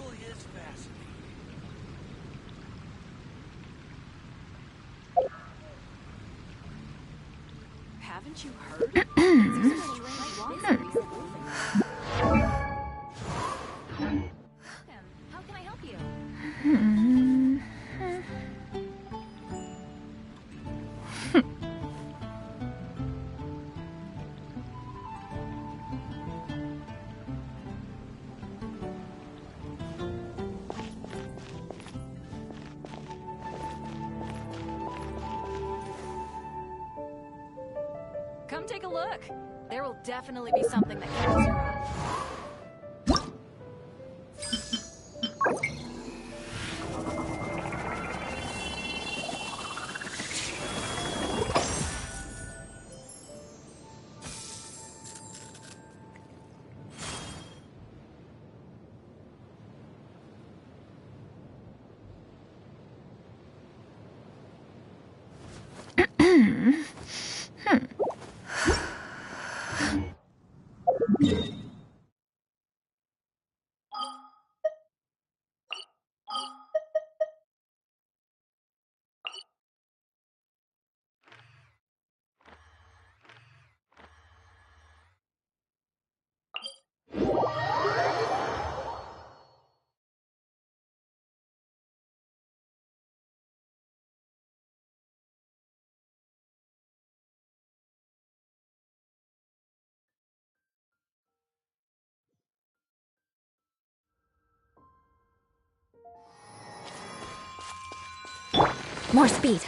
really is fascinating. Haven't you heard? These are strange ones that recently moving. How can I help you? Come take a look. There will definitely be something that catches your eye. More speed.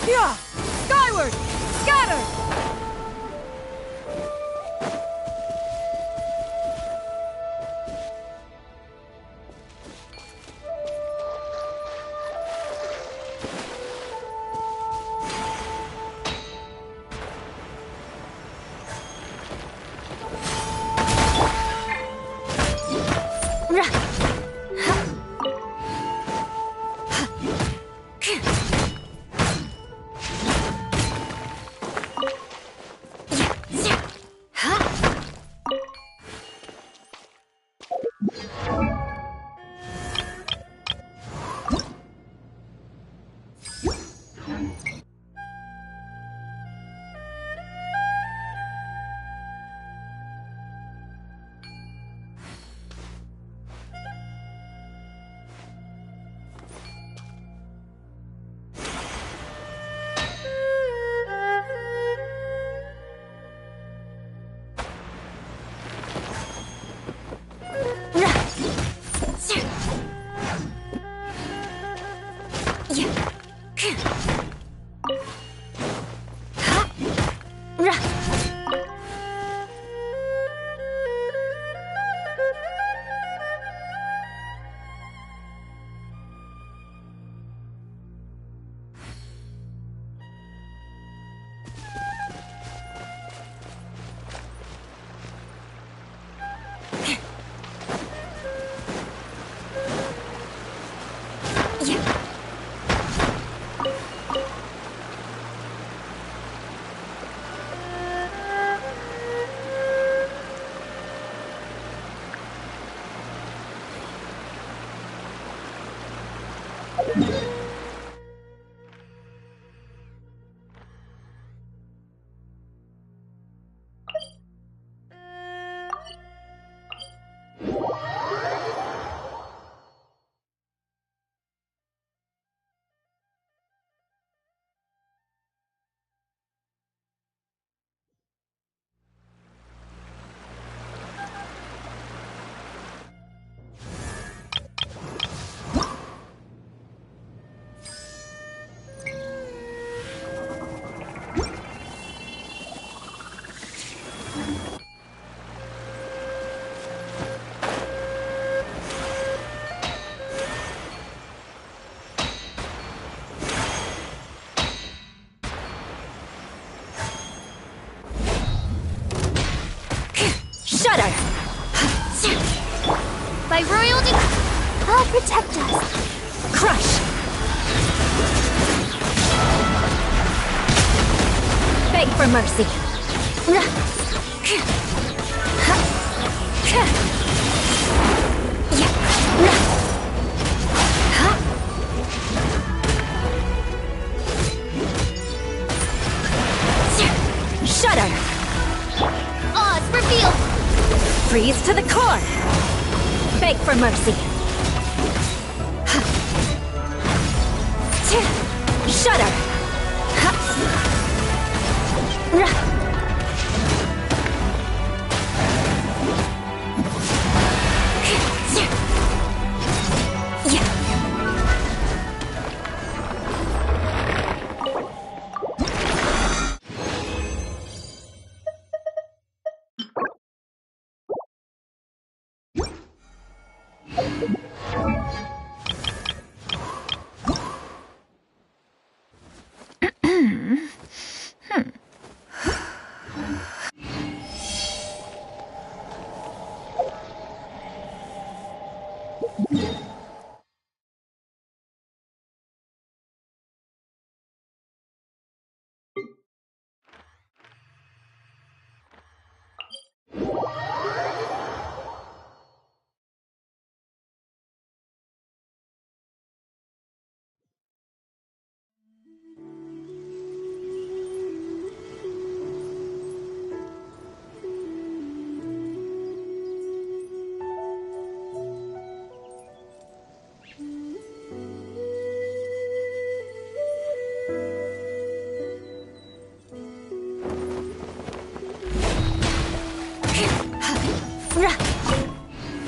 Yeah! Skyward! Scatter! Protect us! Crush! Beg for mercy! Shudder! Oz revealed! Freeze to the core! Beg for mercy! Shudder!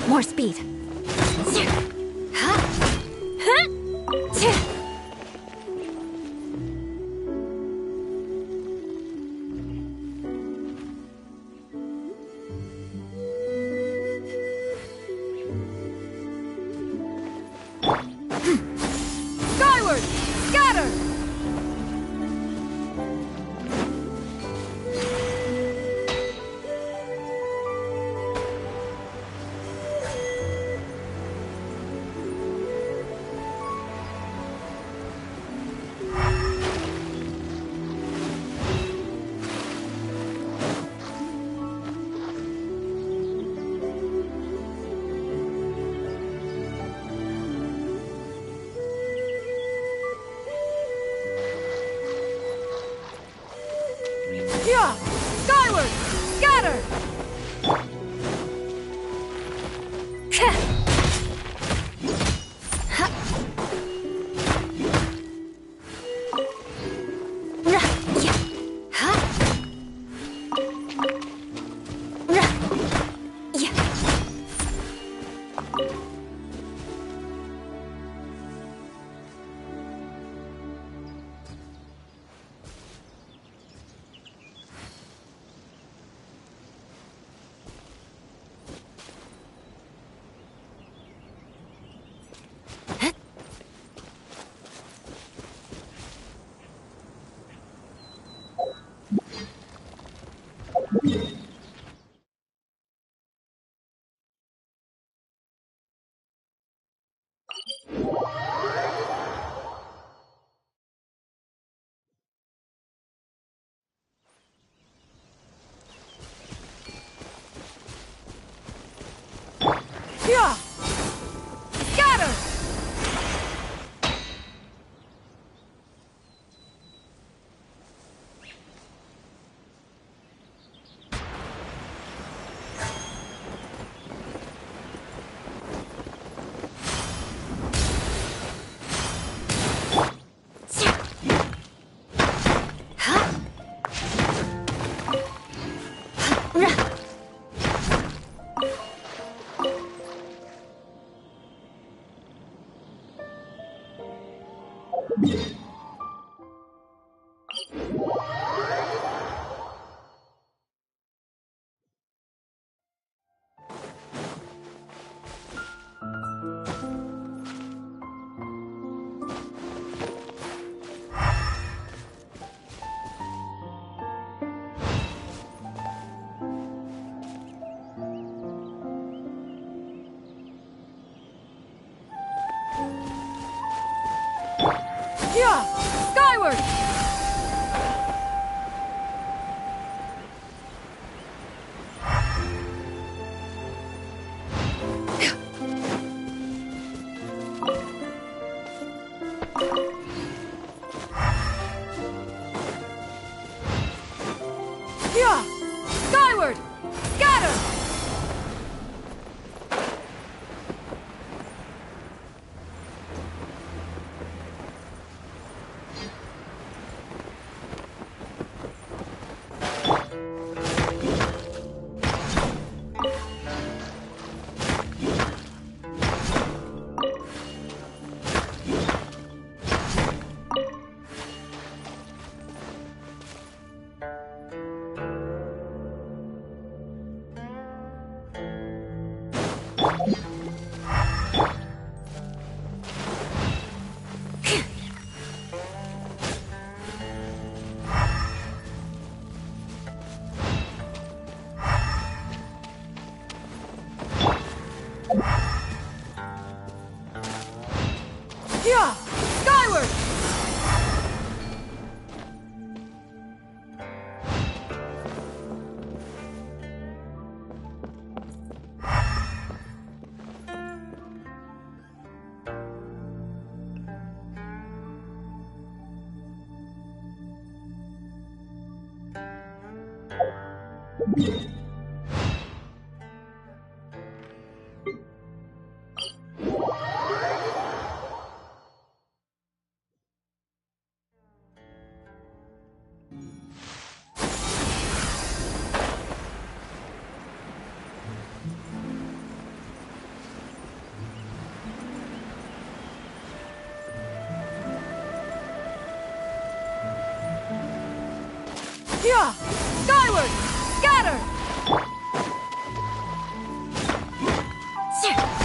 More speed. Skyward! Scatter! Yeah! Skyward! Scatter! Yeah! Skyward! Yeah! Skyward! Scatter! Yeah! Skyward! Yeah! Skyward! Scatter! Scatter!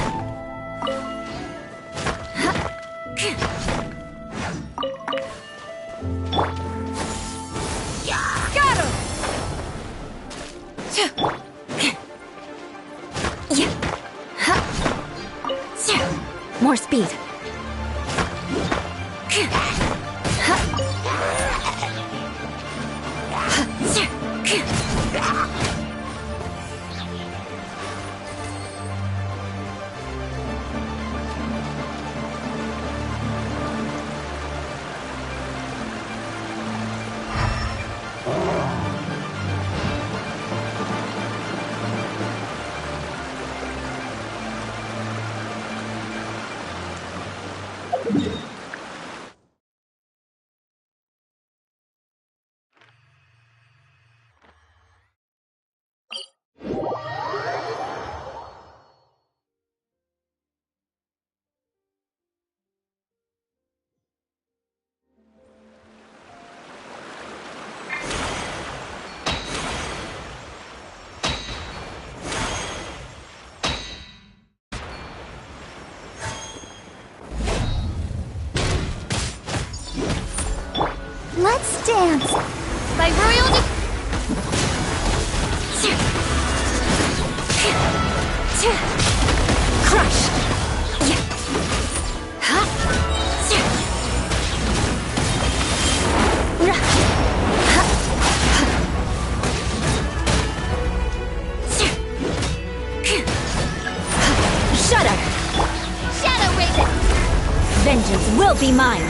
More speed. Let's dance! By royal crush! Shudder! Shadow Raven! Vengeance will be mine!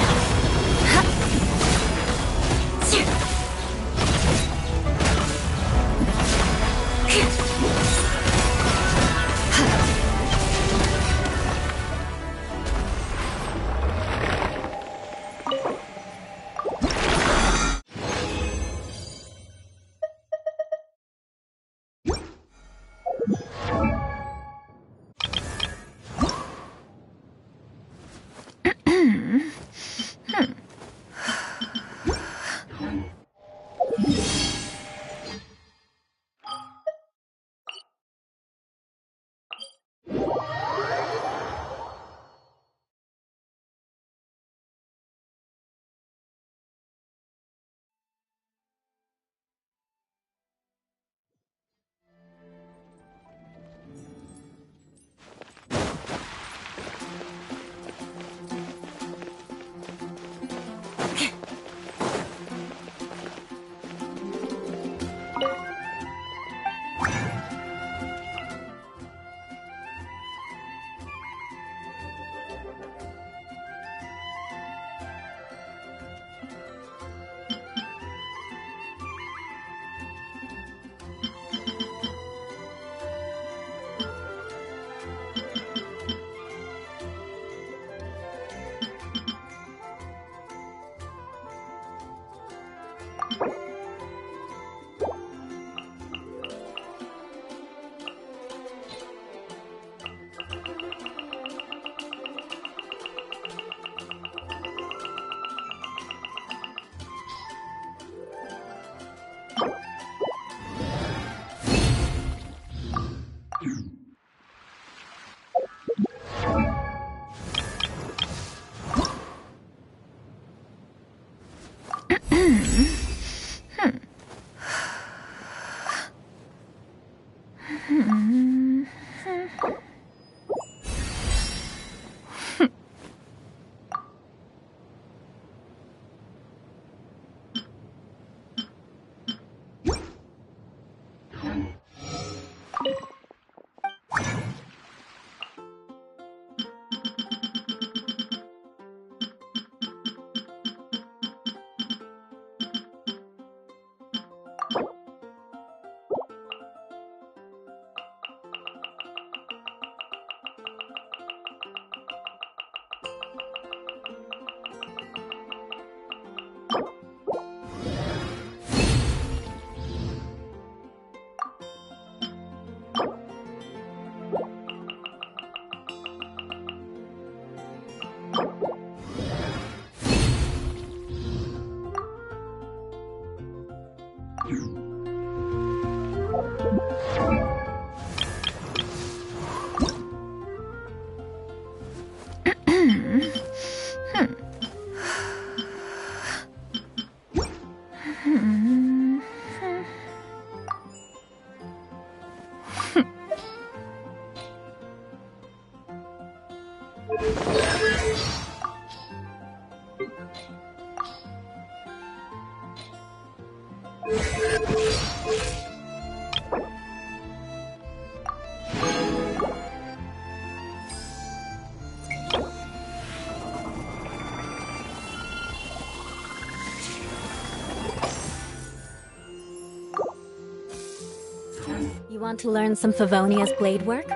You want to learn some Favonia's blade work?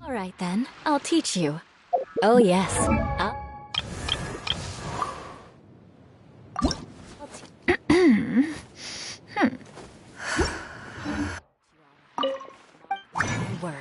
All right then, I'll teach you. Oh yes. Words.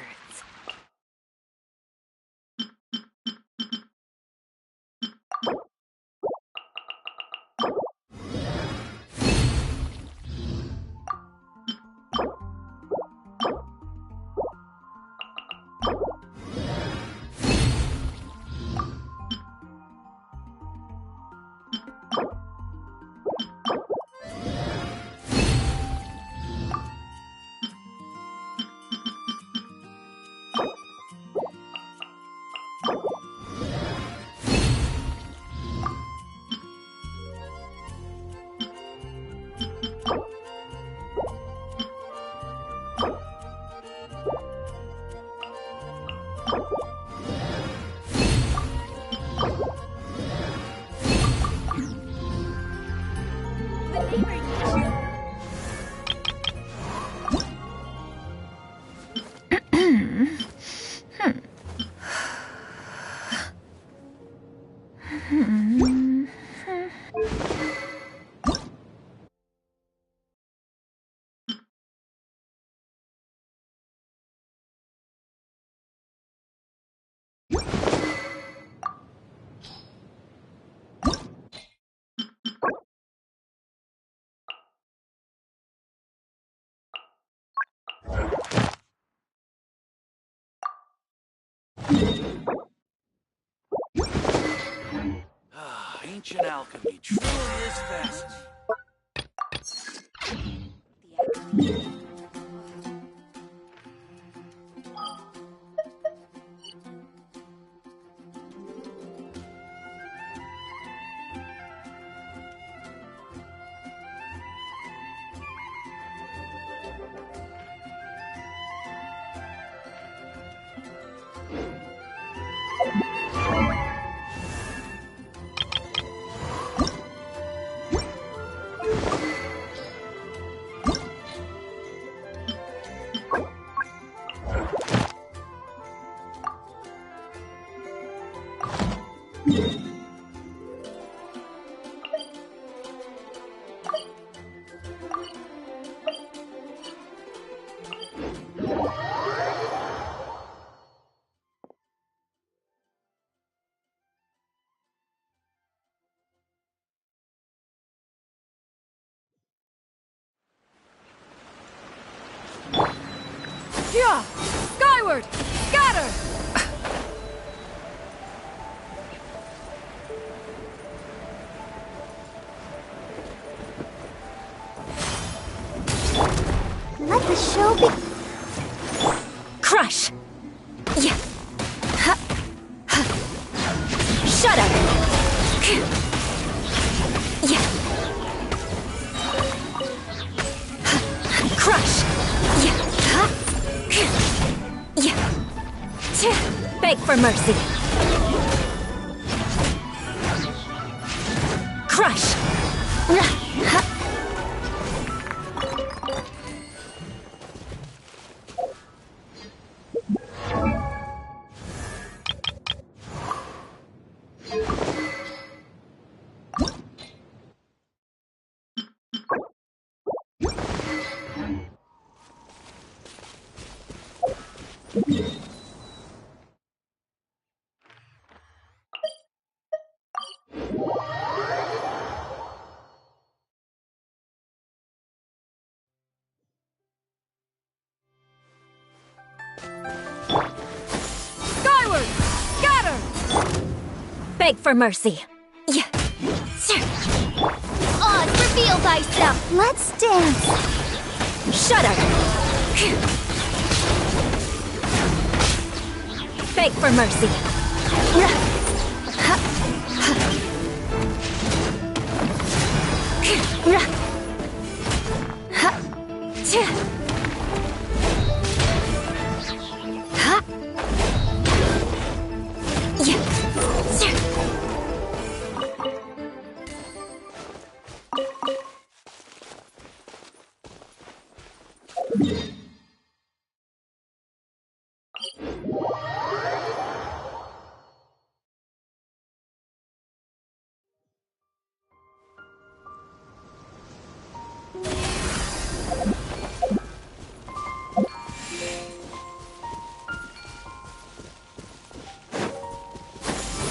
Ancient alchemy truly is fascinating. Yeah! Skyward! Scatter! Let the show be. Crush! Yeah! Ha! Ha! Shudder! Yeah! Ha! Crush! Yeah! Ha! Yeah! Beg for mercy! Crush! Ha! Skyward! Scatter! Beg for mercy! Yeah! Odds, reveal thyself. Let's dance. Shudder! Beg for mercy!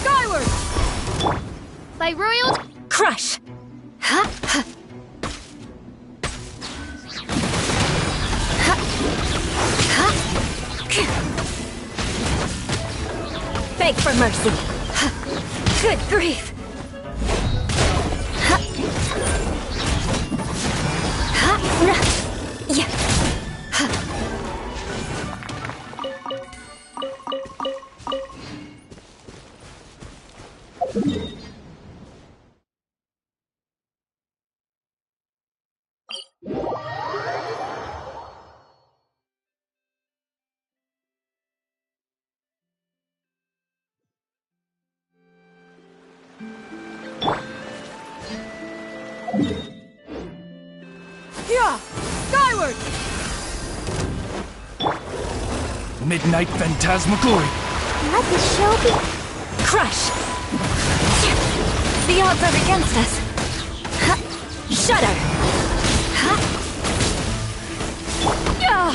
Skyward! By royal. Crush! Ha! Ha! Ha! Ha! Beg for mercy! Ha! Good grief! Ha! Ha! Yeah! Ha! Yeah! Skyward! Midnight phantasmagoria. Let the show be. Crush! The odds are against us. Ha! Shudder! Ha! Yeah!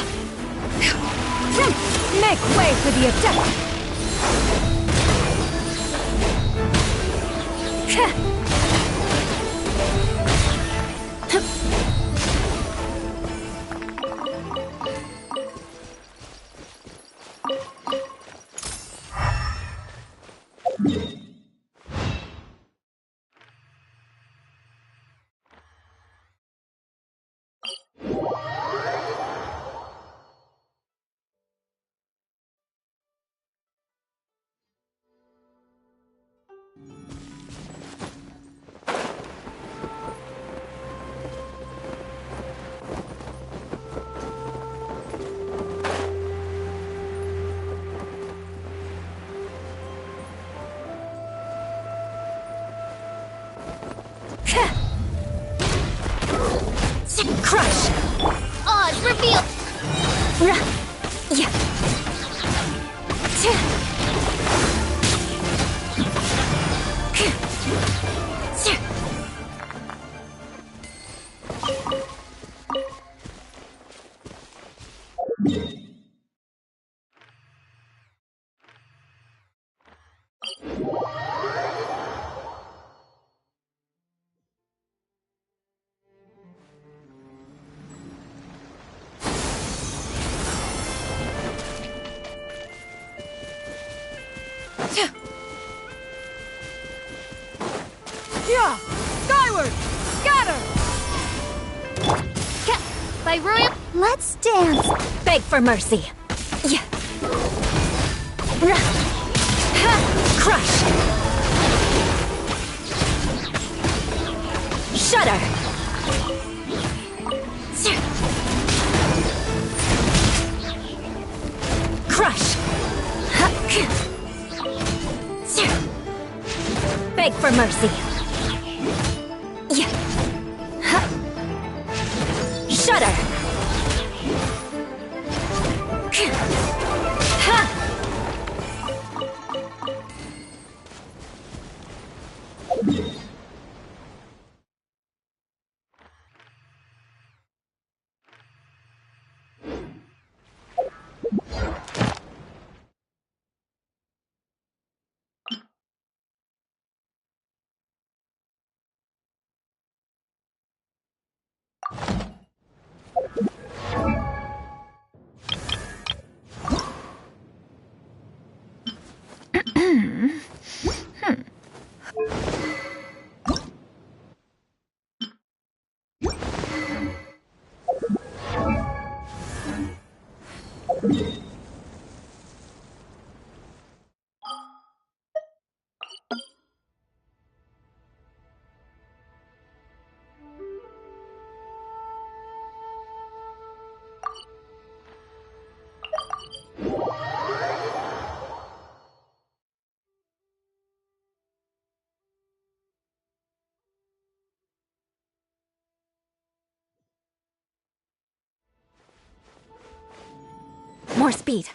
Make way for the attack! Ha! Crush! Odds, reveal. Yeah! By Royal. Let's dance. Beg for mercy. Yeah. Crush. Shudder. Crush. Beg for mercy. Yeah. Shudder. More speed.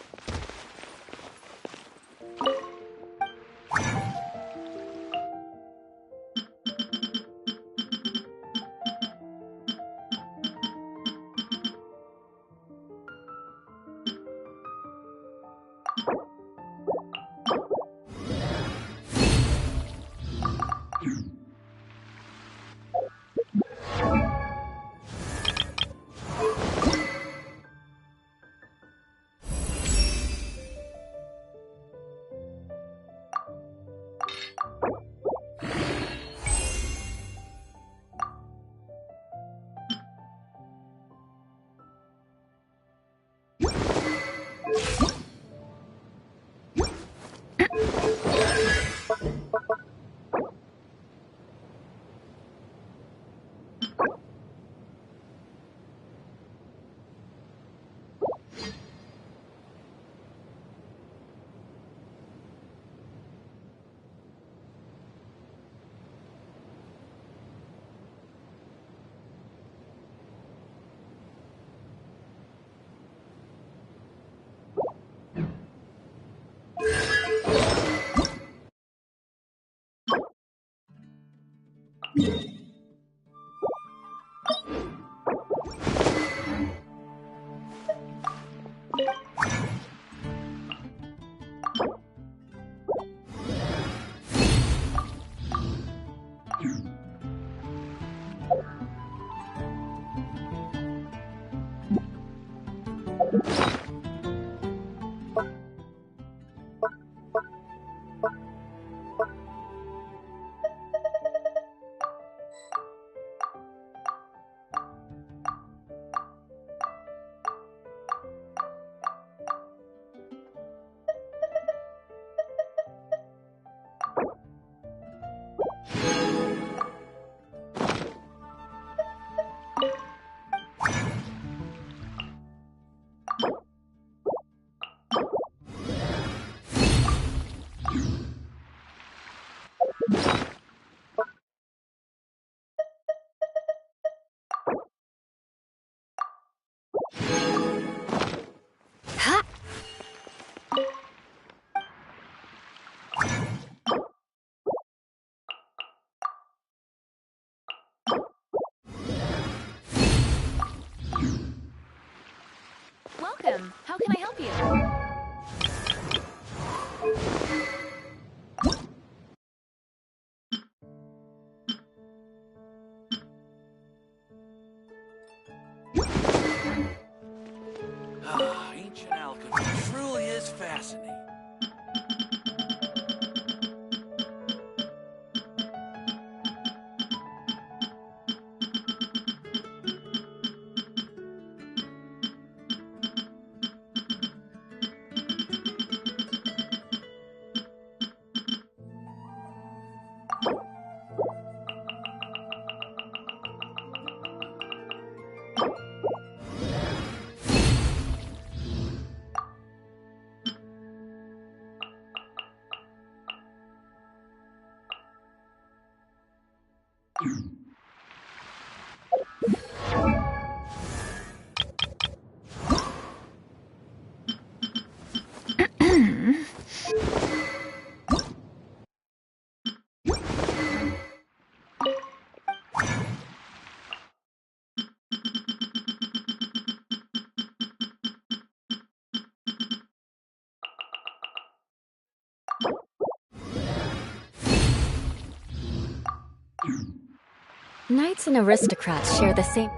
Welcome. How can I help you? Ancient alchemy truly is fascinating. Knights and aristocrats share the same...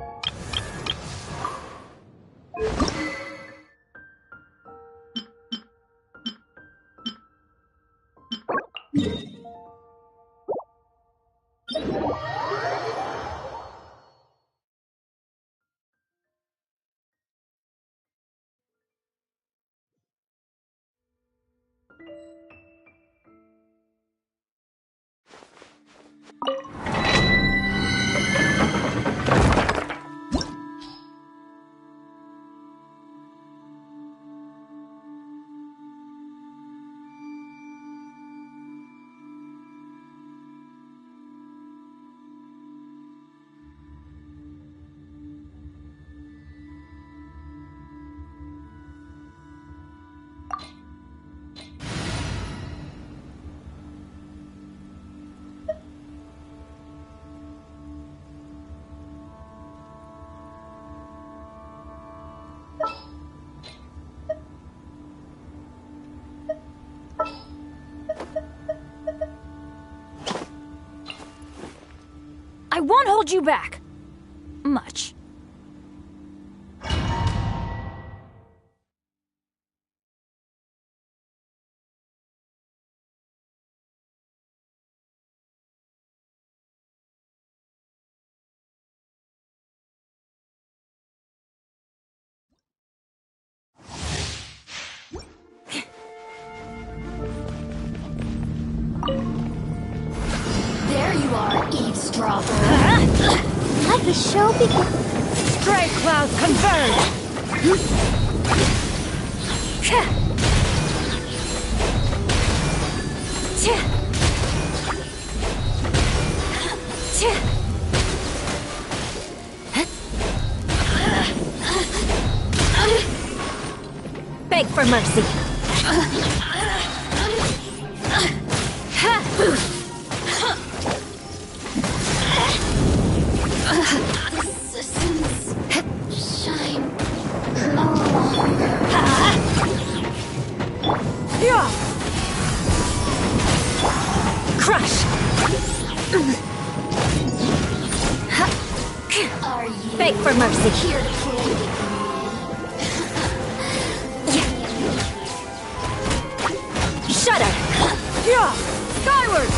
I won't hold you back. Much. There you are, eavesdropper. Let the show begin. Stray clouds converge! Beg for mercy. Shine no longer. Crush! Are you Beg for mercy. here to play? Shudder! Skyward!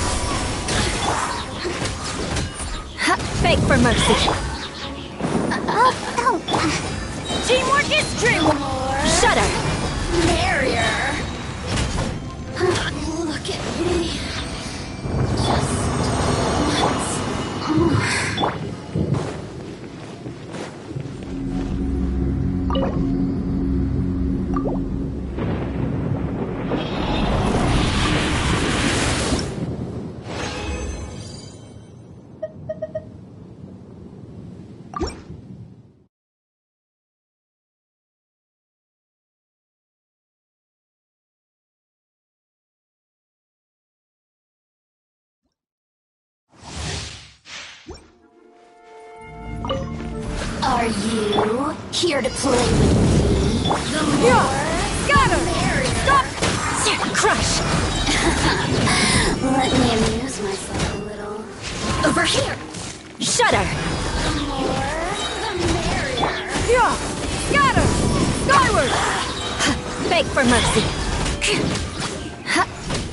Beg for mercy. Teamwork is true! Shudder! Merrier. Look at me. Just once. Are you here to play with me? The more, Scatter! the merrier. Stop! Crush! Let me amuse myself a little. Over here. Shudder! The more, the merrier. Scatter! Skyward! Beg for mercy.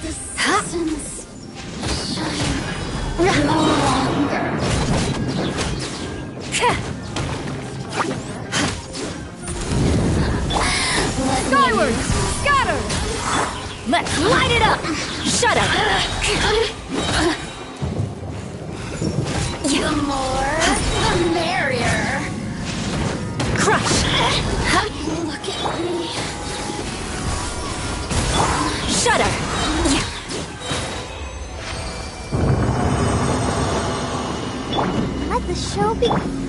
The seasons shine no longer. Skyward! Scatter! Let's light it up! Shudder! The more, the merrier. Crush! Look at me. Shudder! Let the show begin.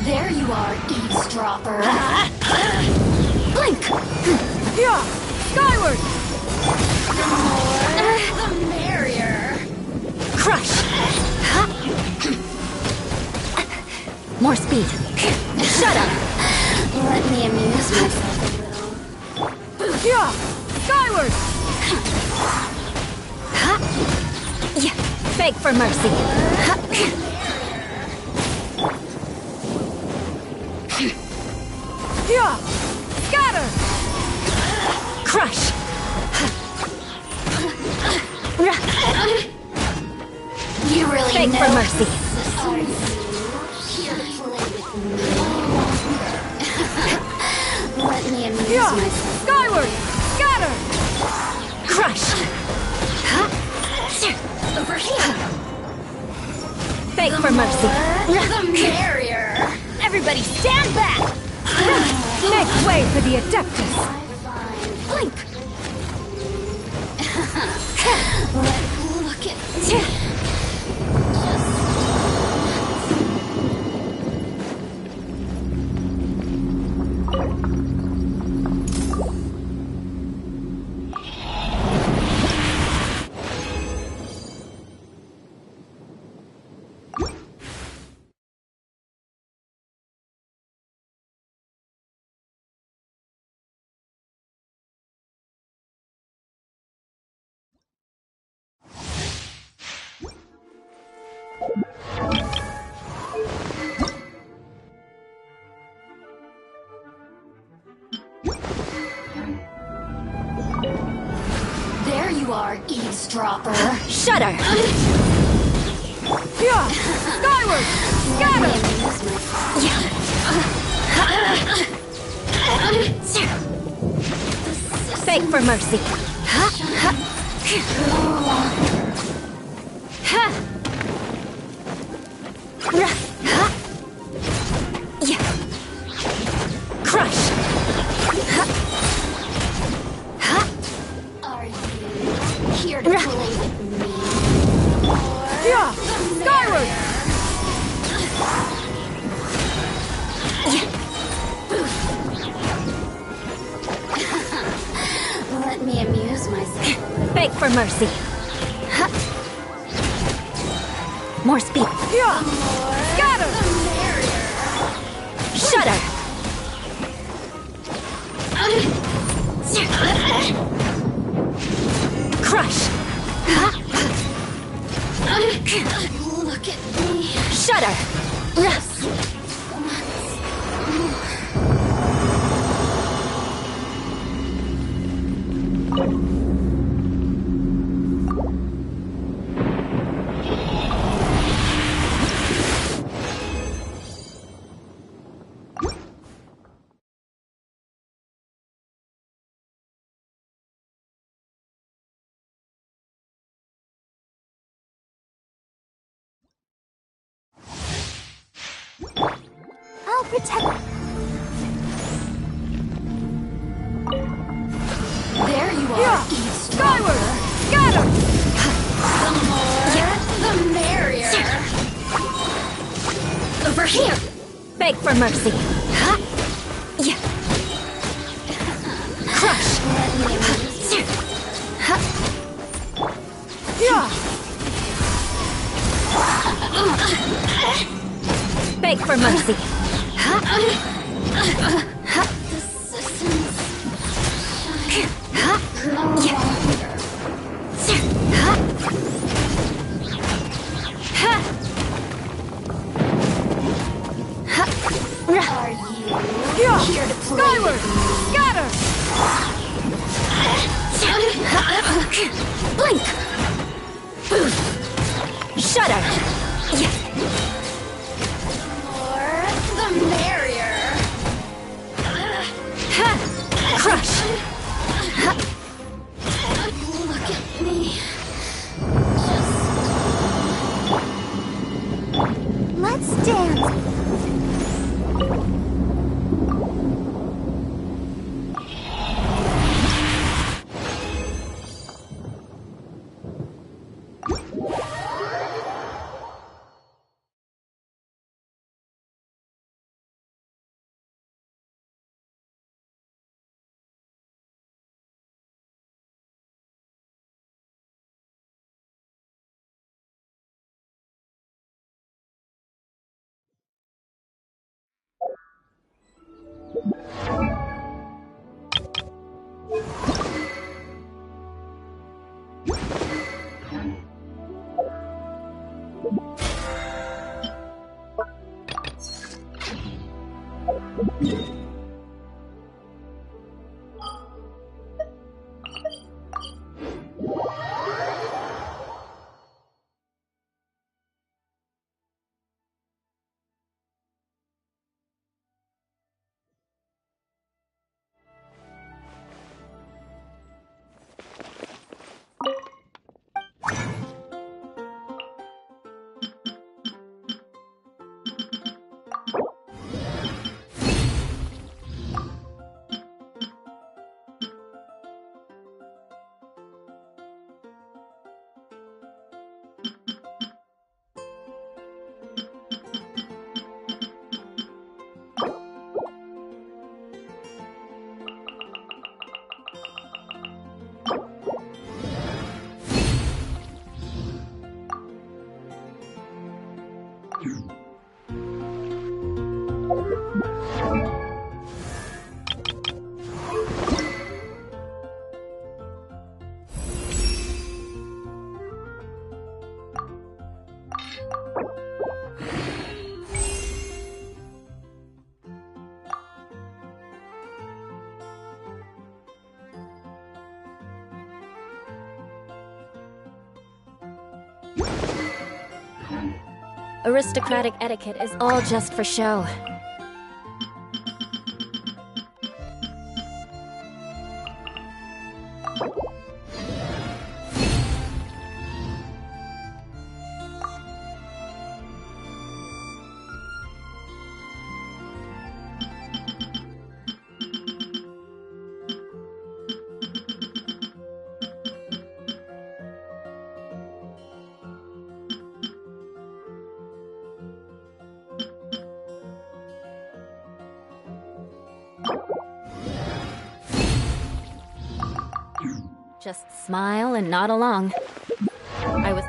There you are, eavesdropper. Blink! Yeah! Skyward! The more, the merrier. Crush! More speed. Shut up! Let me amuse myself a little. Yeah! Skyward! Yeah! Beg for mercy. Yeah! Scatter! Crush! You really Beg know for mercy. Are you here to play with me? Let me amuse Yeah! myself. Skyward! Scatter! Crush! Over here. Beg for mercy. The merrier. Everybody stand back! Make way for the Adeptus! Blink. Look at me. There you are, eavesdropper. Shudder! Yeah! Skyward! Scatter! Beg for mercy. Crush! Are you here to play with me? Yeah! Skyward! Let me amuse myself. Beg for mercy. More speed. Yeah! Scatter! Shudder! Crush! Look at me. Shudder! I'll protect. There you are, Yeah! eavesdropper. Skyward! Scatter! The more, the merrier. Over here. Beg for mercy. Yeah! Crush! Let me amuse you. Yeah! Beg for mercy. The systems shine no longer. Are you Yeah! here to play Skyward! with me? Scatter! Blink! Shudder! More, the merrier. Crush! Look at me. Let's dance. Aristocratic etiquette is all just for show. Just smile and nod along. I was...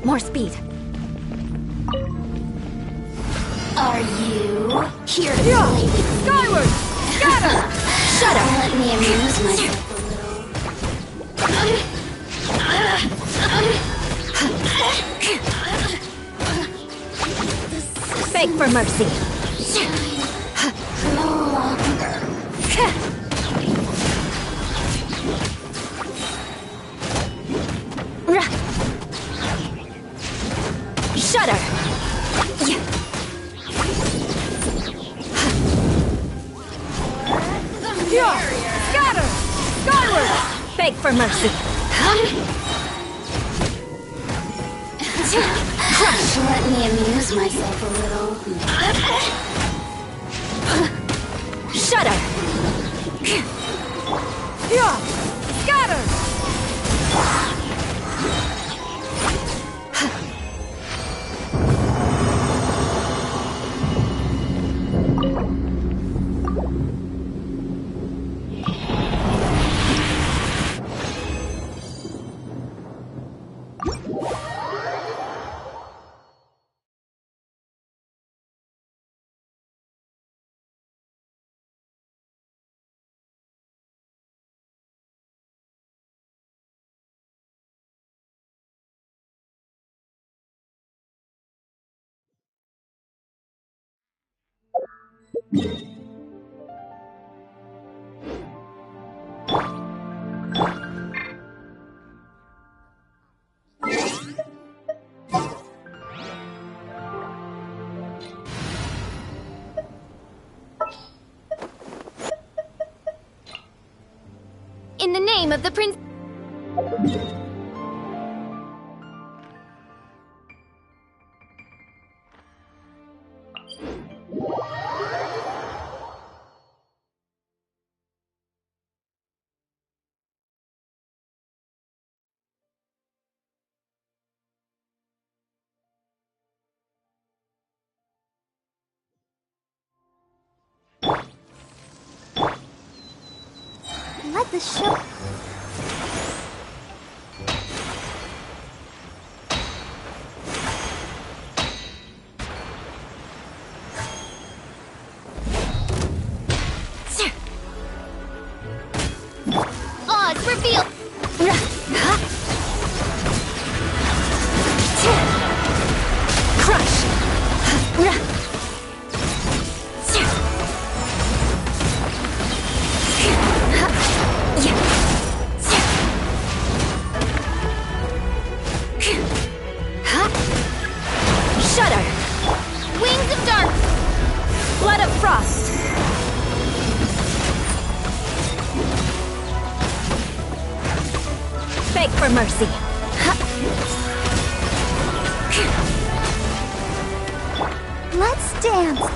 More speed. Are you here to play with me? Skyward! Scatter! Shut up! Let me amuse myself a little. Beg for mercy. No longer. Shudder! Scatter! Skyward! Beg for mercy. Crush! Let me amuse myself a little. Shudder! Scatter! In the name of the prince. Let the show. Odds revealed. Crush. Shudder! Wings of dark! Blood of frost! Beg for mercy! Let's dance!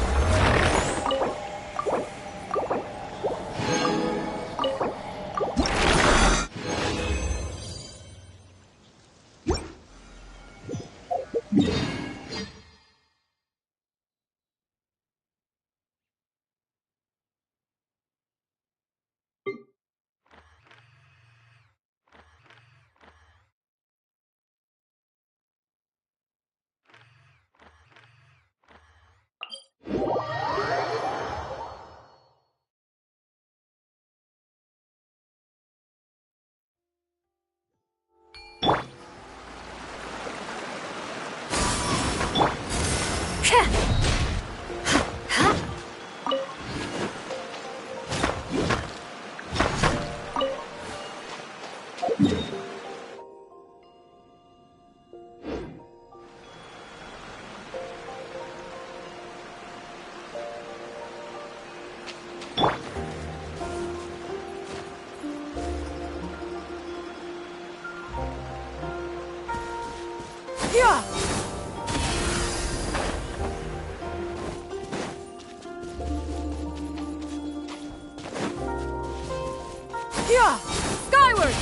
Skyward!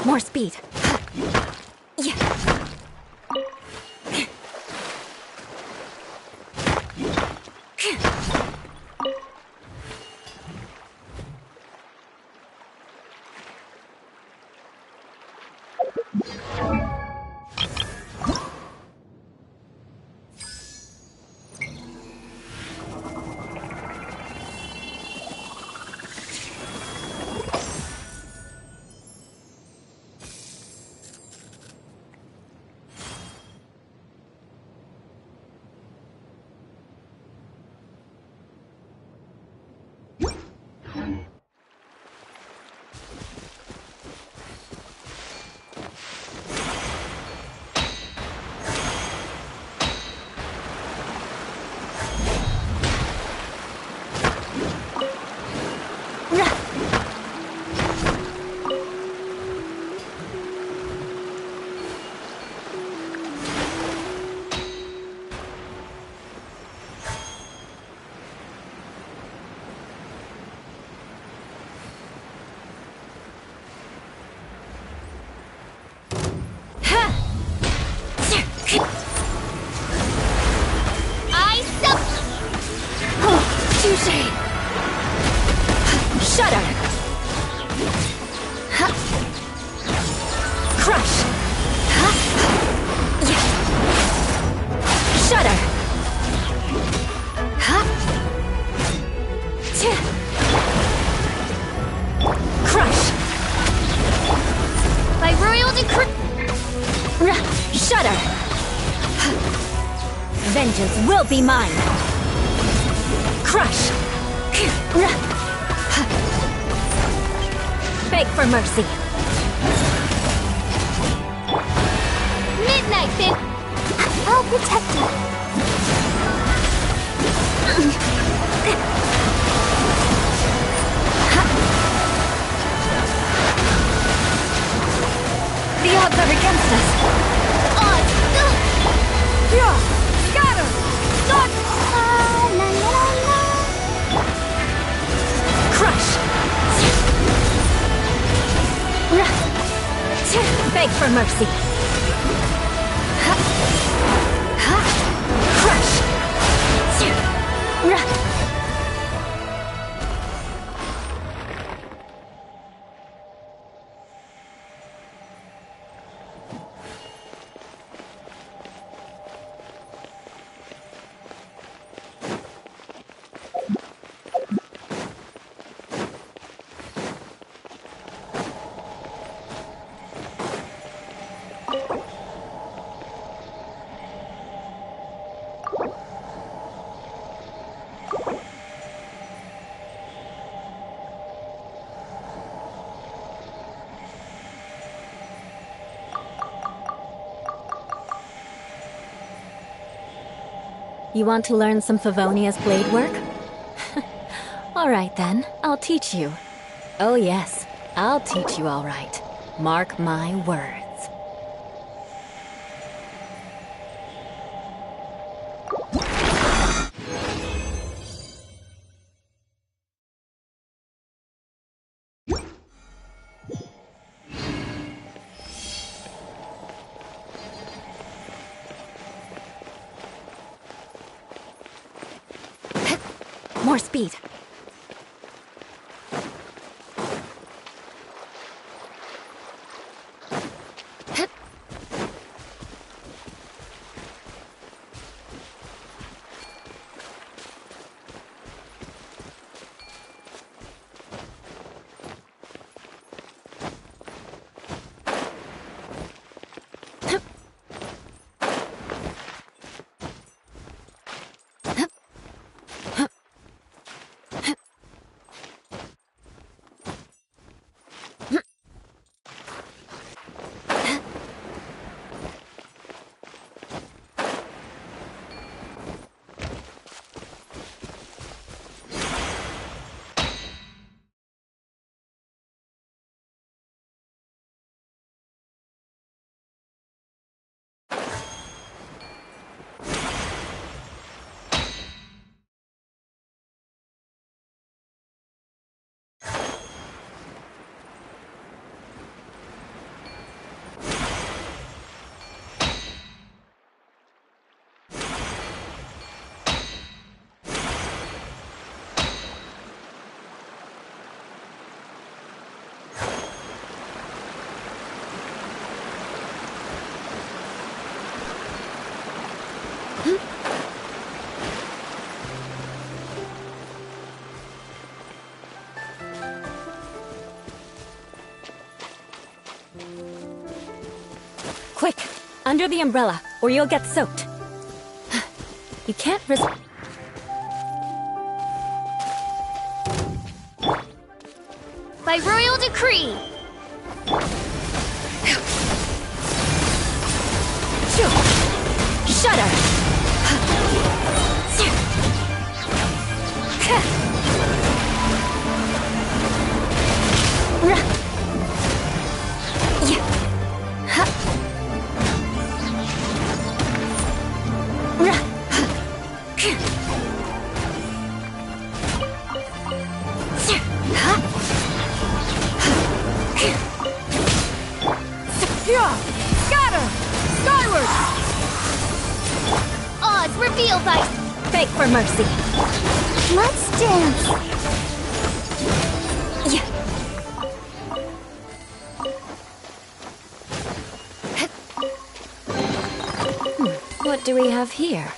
More speed. Yeah. Shudder! Crush! Shudder! Crush! By royal decree! Shudder! Vengeance will be mine! Crush! Beg for mercy! Midnight Fit! I'll protect you! The odds are against us! Odds! Yeah! Scatter! Dodge! La, la, la, la. Crush! Beg for mercy! Crush! You want to learn some Favonia's blade work? Alright then, I'll teach you. Oh yes, I'll teach you alright. Mark my words. More speed. Quick! Under the umbrella, or you'll get soaked. You can't risk... By royal decree! Shudder! Scatter! Skyward! Odds revealed by... Beg for mercy. Let's dance! What do we have here?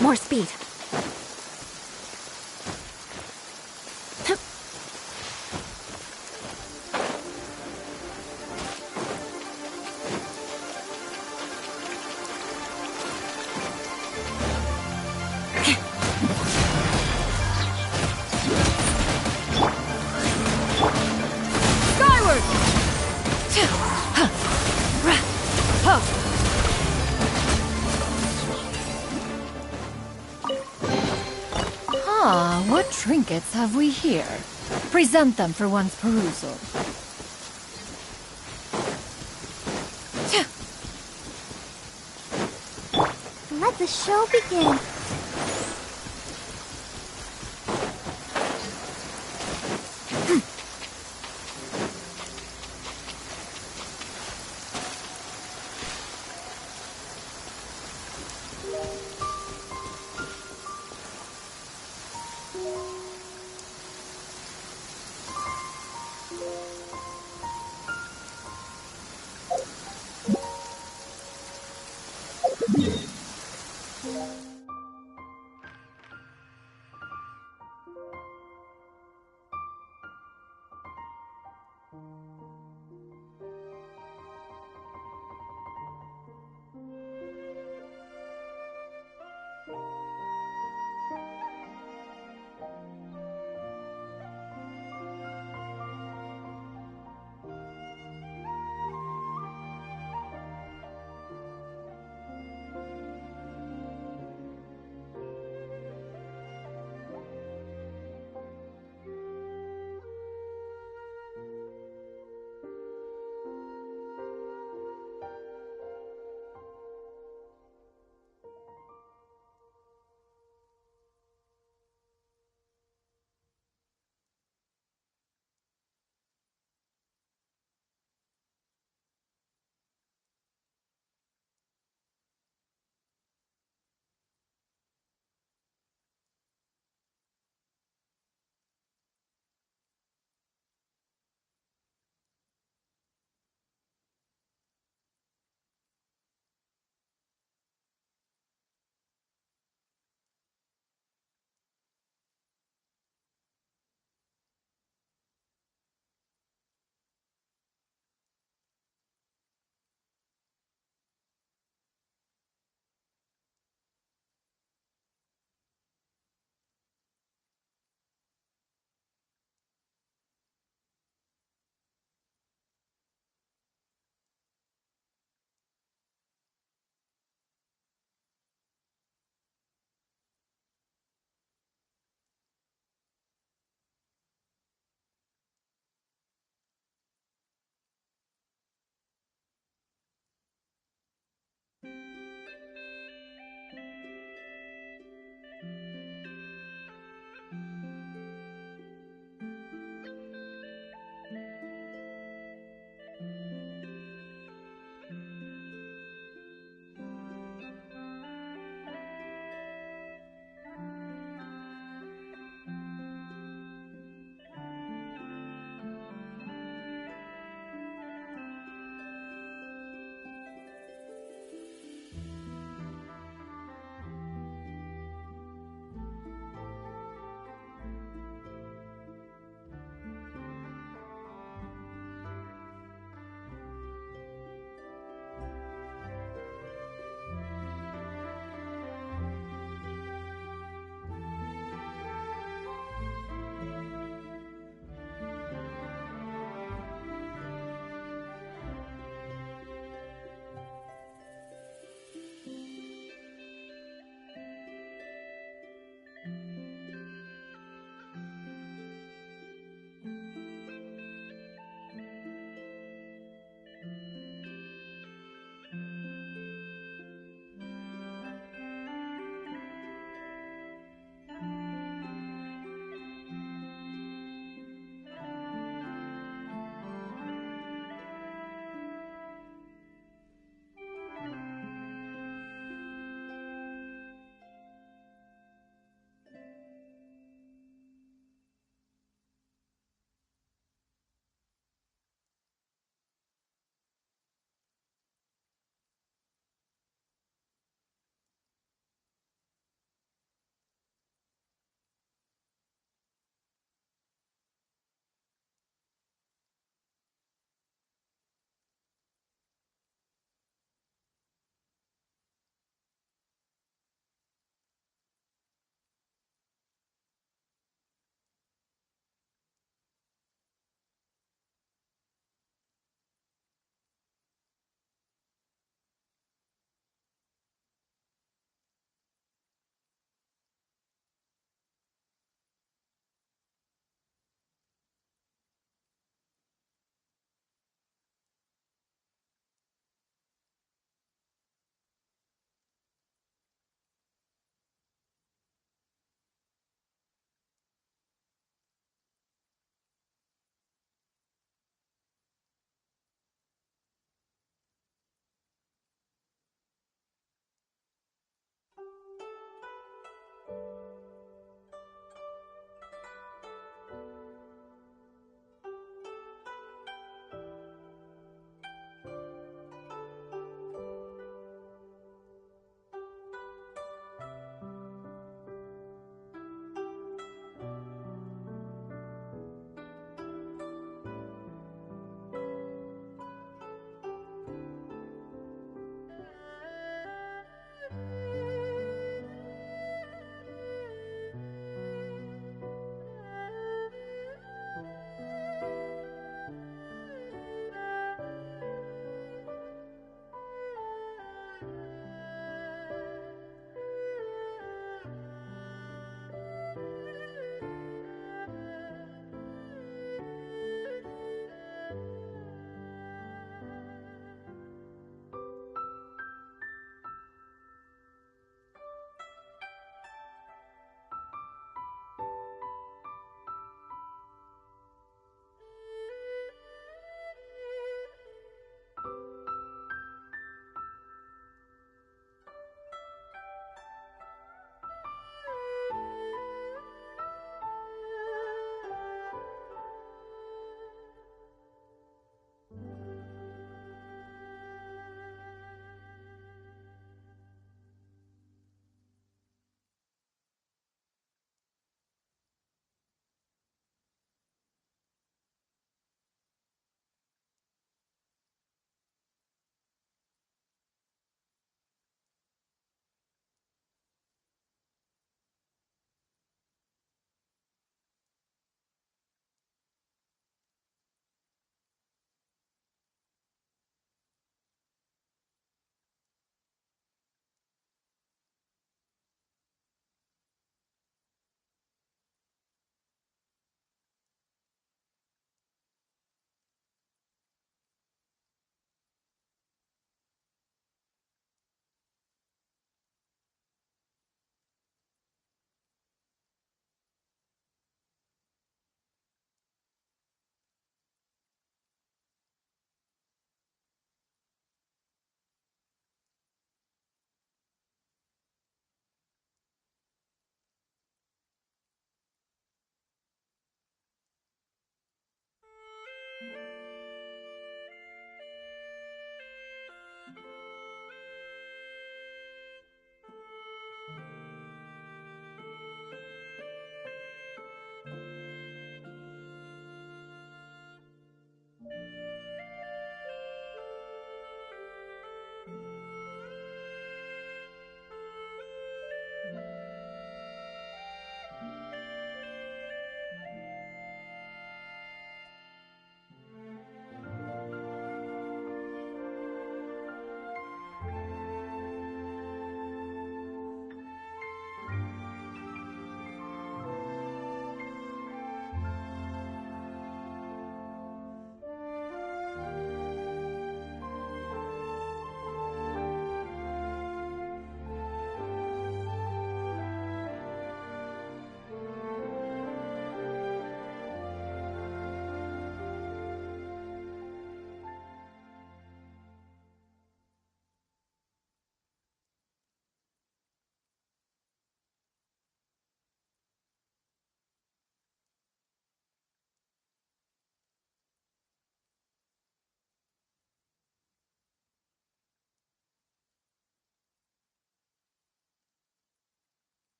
More speed. Skyward! Ah, what trinkets have we here? Present them for one's perusal. Let the show begin.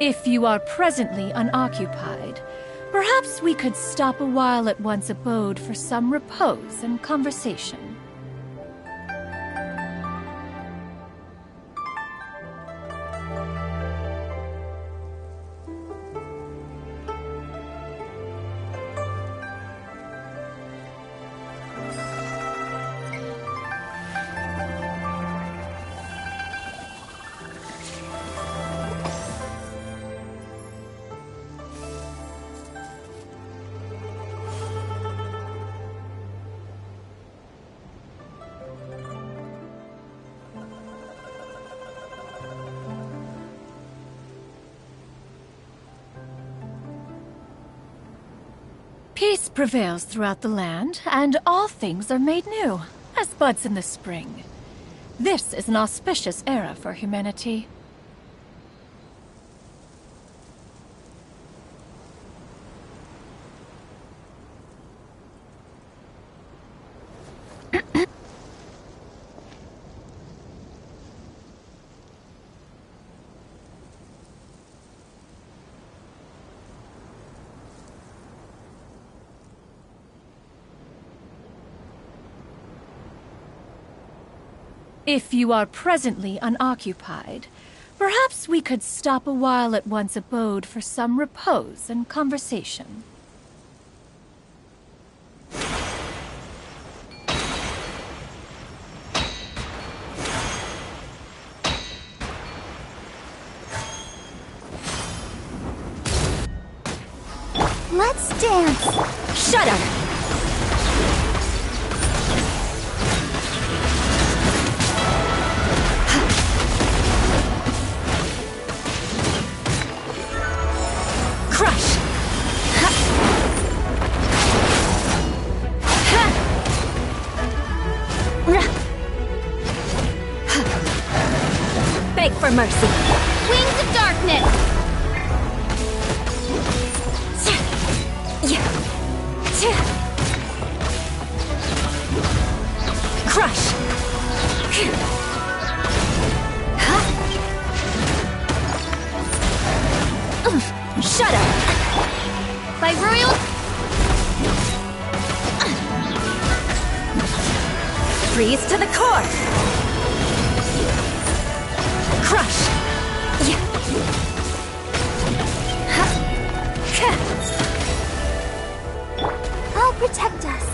If you are presently unoccupied, perhaps we could stop a while at one's abode for some repose and conversation. Peace prevails throughout the land, and all things are made new, as buds in the spring. This is an auspicious era for humanity. If you are presently unoccupied, perhaps we could stop a while at one's abode for some repose and conversation. Let's dance. Shut up! Beg for mercy. Wings of darkness. Crush! Shut up! By royal... Freeze to the core! Crush! I'll protect us.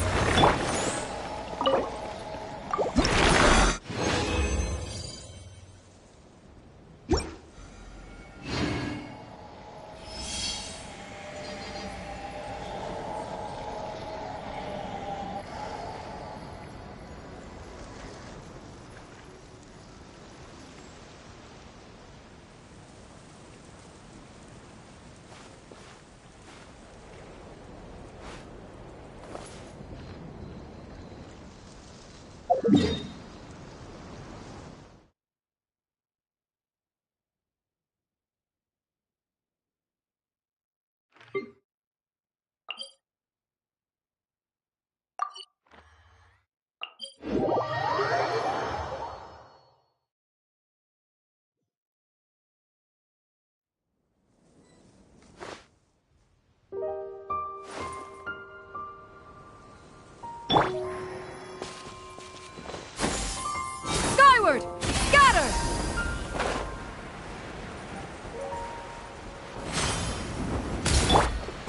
Skyward! Scatter!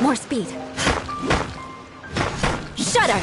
More speed. Shudder!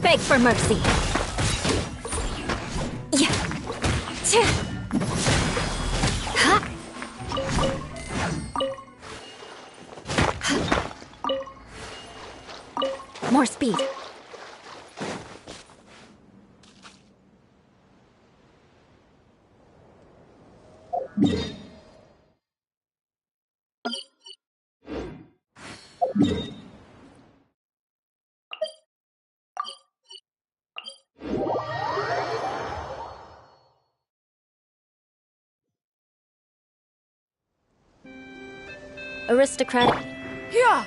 Beg for mercy. Yeah. Huh? More speed. Aristocratic. Yeah.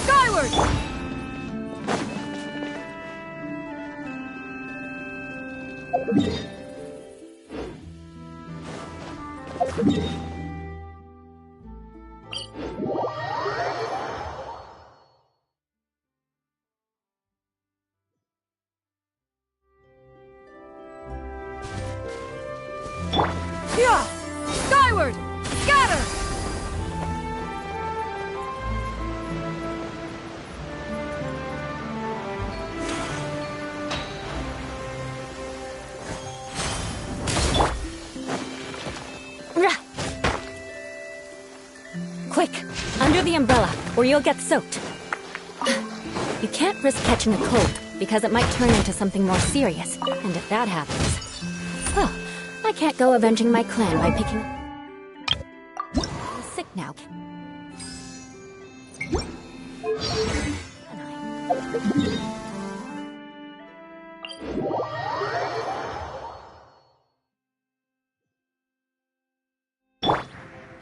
Skyward. Yeah. Skyward. Scatter. Quick, under the umbrella, or you'll get soaked. You can't risk catching a cold, because it might turn into something more serious. And if that happens, well, I can't go avenging my clan by picking... I'm sick now.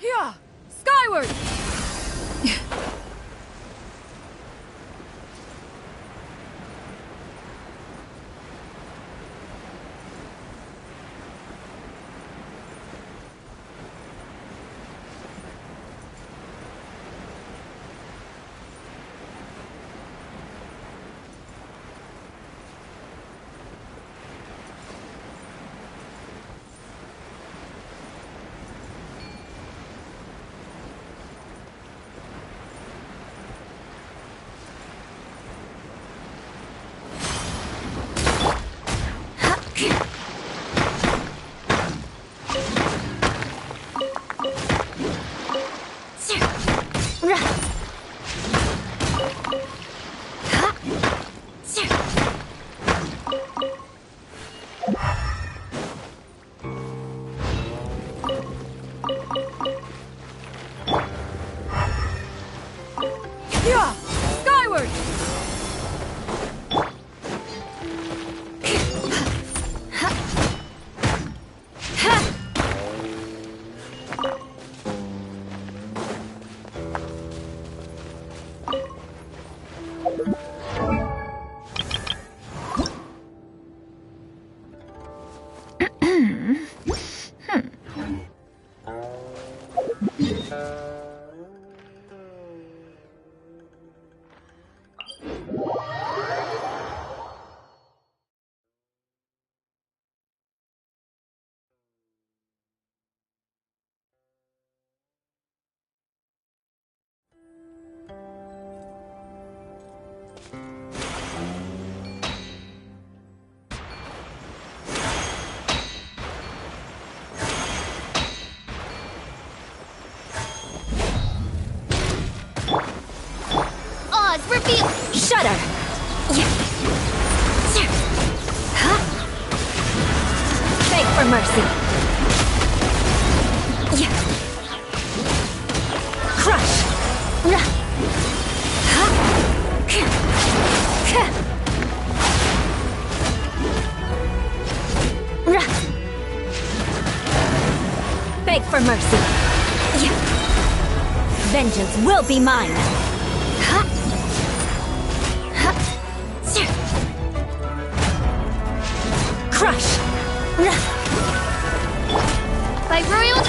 Yeah. Skyward. Yeah. Skyward. Shudder! Beg for mercy. Crush! Beg for mercy. Vengeance will be mine. Crush! By royal...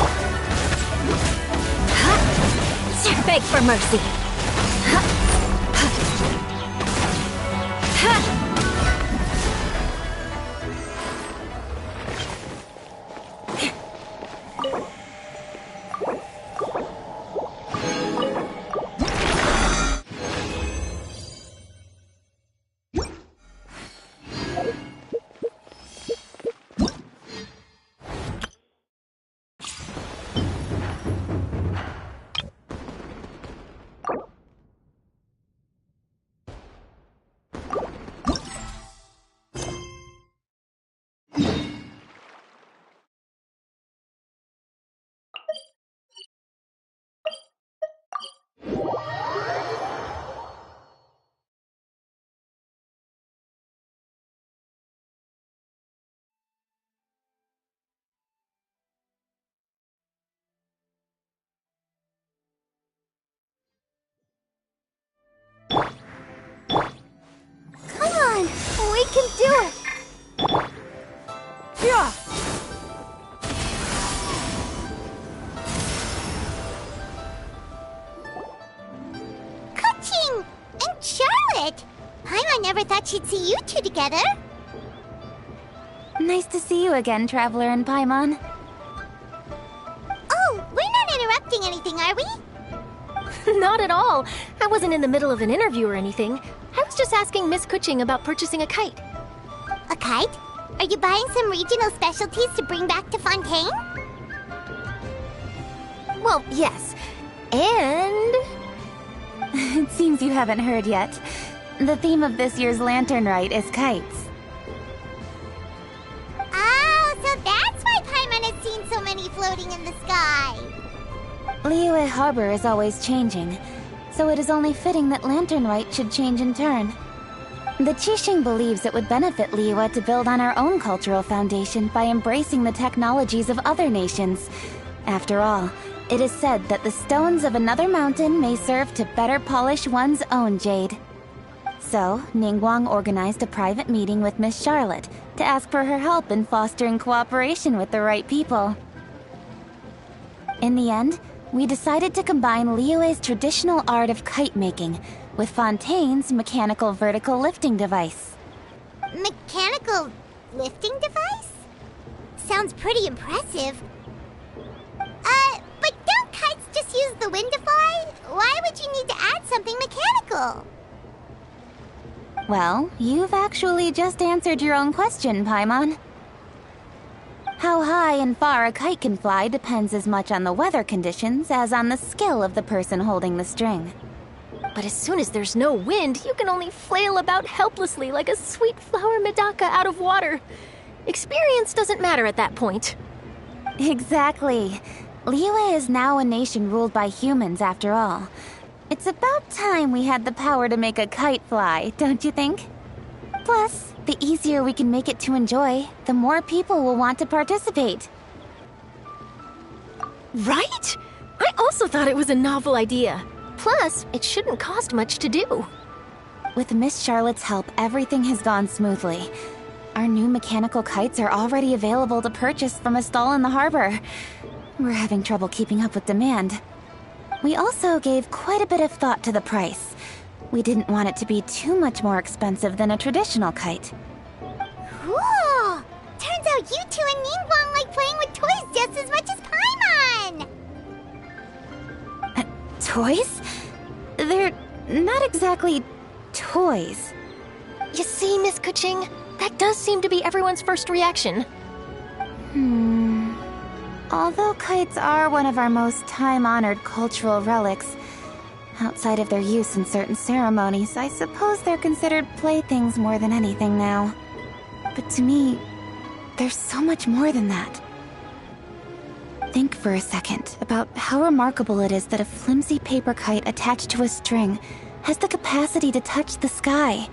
Beg for mercy. Come on, we can do it. Yeah! Ka-ching! And Charlotte! Paimon never thought she'd see you two together. Nice to see you again, Traveler and Paimon. Oh, we're not interrupting anything, are we? Not at all. I wasn't in the middle of an interview or anything. I was just asking Miss Kuching about purchasing a kite. A kite? Are you buying some regional specialties to bring back to Fontaine? Well, yes. And... It seems you haven't heard yet. The theme of this year's Lantern Rite is kites. Oh, so that's why Paimon has seen so many floating in the sky. Liyue Harbor is always changing, so it is only fitting that Lantern Rite should change in turn. The Qixing believes it would benefit Liyue to build on our own cultural foundation by embracing the technologies of other nations. After all, it is said that the stones of another mountain may serve to better polish one's own jade. So, Ningguang organized a private meeting with Miss Charlotte to ask for her help in fostering cooperation with the right people. In the end, we decided to combine Liyue's traditional art of kite making with Fontaine's mechanical vertical lifting device. Mechanical lifting device? Sounds pretty impressive. But don't kites just use the wind to fly? Why would you need to add something mechanical? Well, you've actually just answered your own question, Paimon. How high and far a kite can fly depends as much on the weather conditions as on the skill of the person holding the string. But as soon as there's no wind, you can only flail about helplessly like a sweet flower medaka out of water. Experience doesn't matter at that point. Exactly. Liyue is now a nation ruled by humans, after all. It's about time we had the power to make a kite fly, don't you think? Plus, the easier we can make it to enjoy, the more people will want to participate. Right? I also thought it was a novel idea. Plus, it shouldn't cost much to do. With Miss Charlotte's help, everything has gone smoothly. Our new mechanical kites are already available to purchase from a stall in the harbor. We're having trouble keeping up with demand. We also gave quite a bit of thought to the price. We didn't want it to be too much more expensive than a traditional kite. Cool! Turns out you two and Ningguang like playing with toys just as much as Paimon! Toys? They're not exactly toys. You see, Miss Kuching, that does seem to be everyone's first reaction. Although kites are one of our most time-honored cultural relics, outside of their use in certain ceremonies, I suppose they're considered playthings more than anything now. But to me, there's so much more than that. Think for a second about how remarkable it is that a flimsy paper kite attached to a string has the capacity to touch the sky.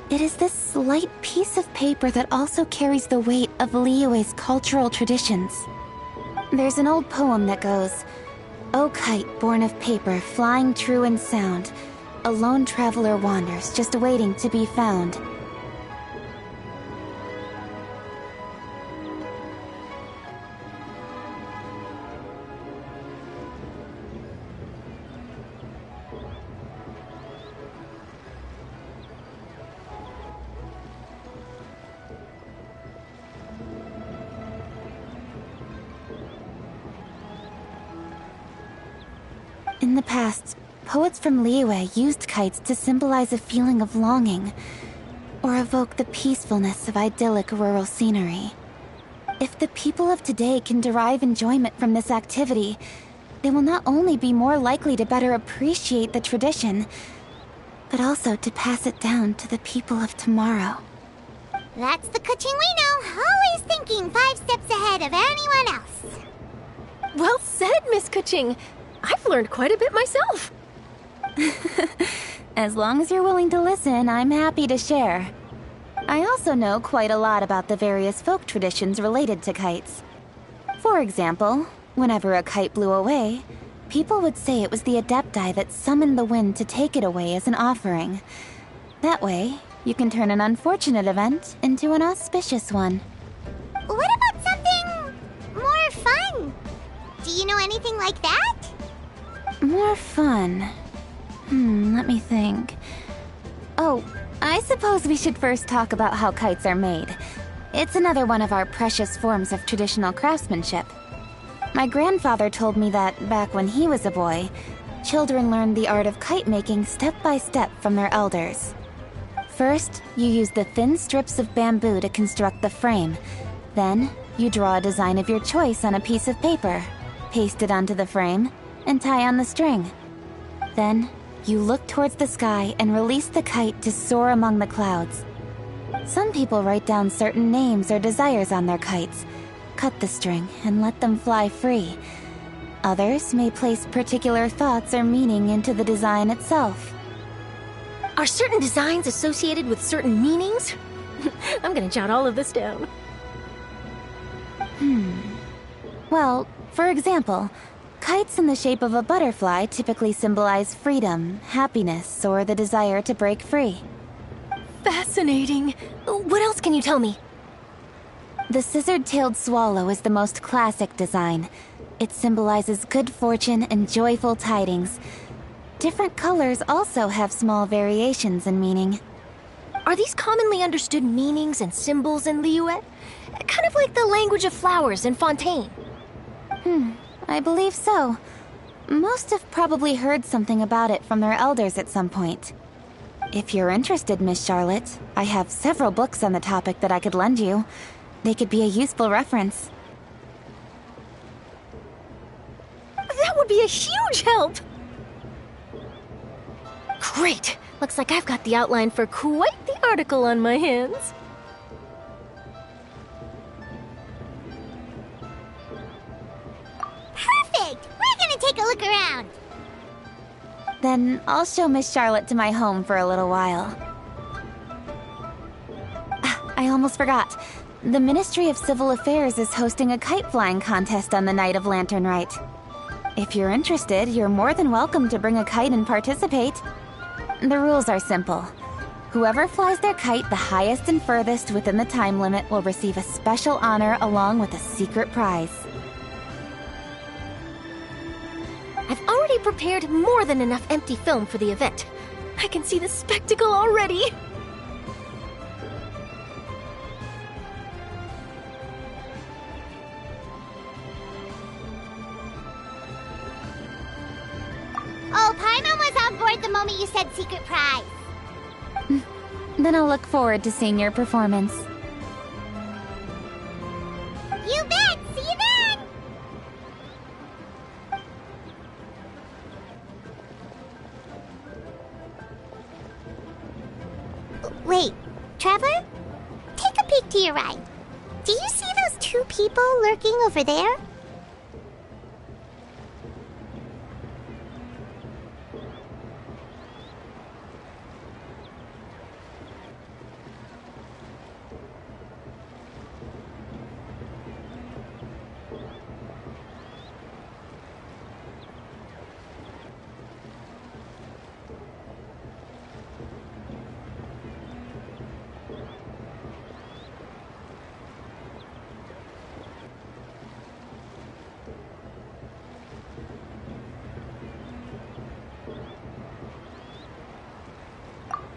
It is this light piece of paper that also carries the weight of Liyue's cultural traditions. There's an old poem that goes, "O kite born of paper, flying true in sound, a lone traveler wanders, just waiting to be found." In the past, poets from Liyue used kites to symbolize a feeling of longing, or evoke the peacefulness of idyllic rural scenery. If the people of today can derive enjoyment from this activity, they will not only be more likely to better appreciate the tradition, but also to pass it down to the people of tomorrow. That's the Kuching we know, always thinking 5 steps ahead of anyone else. Well said, Miss Kuching. I've learned quite a bit myself. As long as you're willing to listen, I'm happy to share. I also know quite a lot about the various folk traditions related to kites. For example, whenever a kite blew away, people would say it was the Adepti that summoned the wind to take it away as an offering. That way, you can turn an unfortunate event into an auspicious one. What about something more fun? Do you know anything like that? More fun. Let me think. Oh, I suppose we should first talk about how kites are made. It's another one of our precious forms of traditional craftsmanship. My grandfather told me that back when he was a boy, children learned the art of kite making step by step from their elders. First, you use the thin strips of bamboo to construct the frame. Then, you draw a design of your choice on a piece of paper, paste it onto the frame, and tie on the string. Then, you look towards the sky and release the kite to soar among the clouds. Some people write down certain names or desires on their kites, cut the string, and let them fly free. Others may place particular thoughts or meaning into the design itself. Are certain designs associated with certain meanings? I'm gonna jot all of this down. Well, for example, kites in the shape of a butterfly typically symbolize freedom, happiness, or the desire to break free. Fascinating. What else can you tell me? The scissor-tailed swallow is the most classic design. It symbolizes good fortune and joyful tidings. Different colors also have small variations in meaning. Are these commonly understood meanings and symbols in Liyue? Kind of like the language of flowers in Fontaine. I believe so. Most have probably heard something about it from their elders at some point. If you're interested, Miss Charlotte, I have several books on the topic that I could lend you. They could be a useful reference. That would be a huge help! Great! Looks like I've got the outline for quite the article on my hands. Perfect! We're gonna take a look around. Then I'll show Miss Charlotte to my home for a little while. I almost forgot. The Ministry of Civil Affairs is hosting a kite flying contest on the night of Lantern Rite. If you're interested, you're more than welcome to bring a kite and participate. The rules are simple. Whoever flies their kite the highest and furthest within the time limit will receive a special honor along with a secret prize. I've already prepared more than enough empty film for the event. I can see the spectacle already. Oh, Paimon was on board the moment you said secret prize. Then I'll look forward to seeing your performance. You bet! See you then! Wait, Traveler? Take a peek to your right. Do you see those 2 people lurking over there?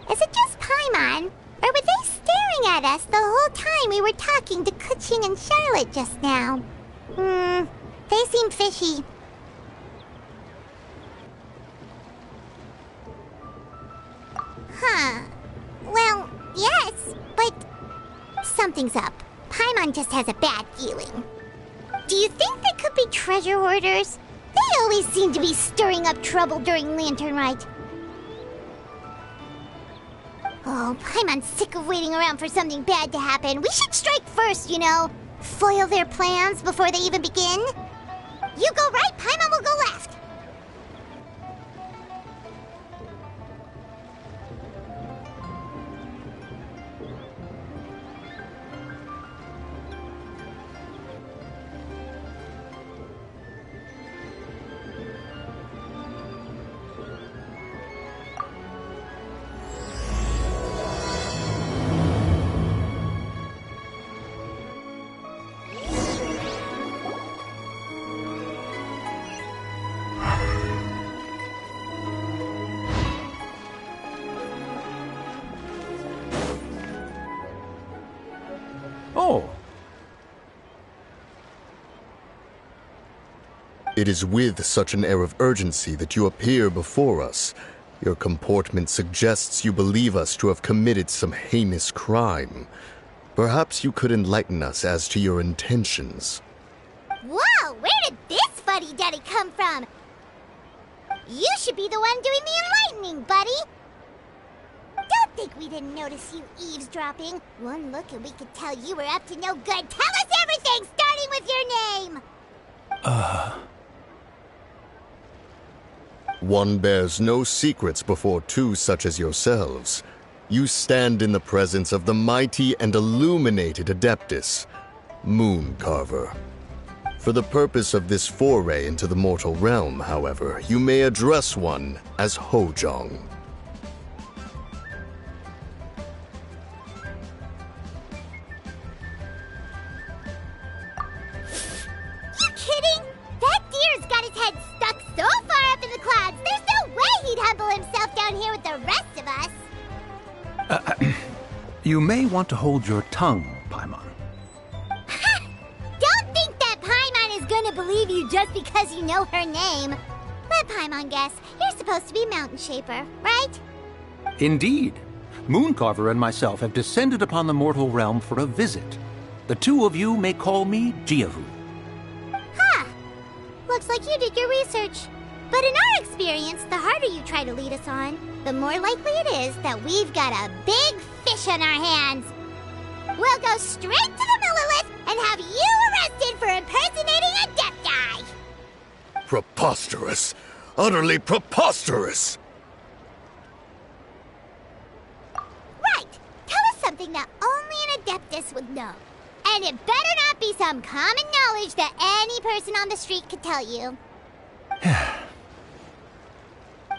Is it just Paimon? Or were they staring at us the whole time we were talking to Kuching and Charlotte just now? They seem fishy. Huh. Well, yes, but something's up. Paimon just has a bad feeling. Do you think they could be treasure hoarders? They always seem to be stirring up trouble during Lantern Rite. Oh, Paimon's sick of waiting around for something bad to happen. We should strike first, you know. Foil their plans before they even begin. You go right, Paimon will go left. Oh. It is with such an air of urgency that you appear before us. Your comportment suggests you believe us to have committed some heinous crime. Perhaps you could enlighten us as to your intentions. Whoa, where did this fuddy-duddy come from? You should be the one doing the enlightening, buddy. Don't think we didn't notice you eavesdropping. One look and we could tell you were up to no good. Tell us everything, starting with your name! One bears no secrets before two such as yourselves. You stand in the presence of the mighty and illuminated Adeptus, Moon Carver. For the purpose of this foray into the mortal realm, however, you may address one as Hojong. You kidding? That deer's got his head stuck so far up in the clouds, there's no way he'd humble himself down here with the rest of us. You may want to hold your tongue, Paimon. Don't think that Paimon is gonna believe you just because you know her name. Let Paimon guess. You're supposed to be Mountain Shaper, right? Indeed. Mooncarver and myself have descended upon the mortal realm for a visit. The two of you may call me Jiahu. Huh. Looks like you did your research. But in our experience, the harder you try to lead us on, the more likely it is that we've got a big fish on our hands. We'll go straight to the Millilith and have you arrested for impersonating a deaf guy. Preposterous! Utterly preposterous! Right. Tell us something that only an Adeptus would know. And it better not be some common knowledge that any person on the street could tell you.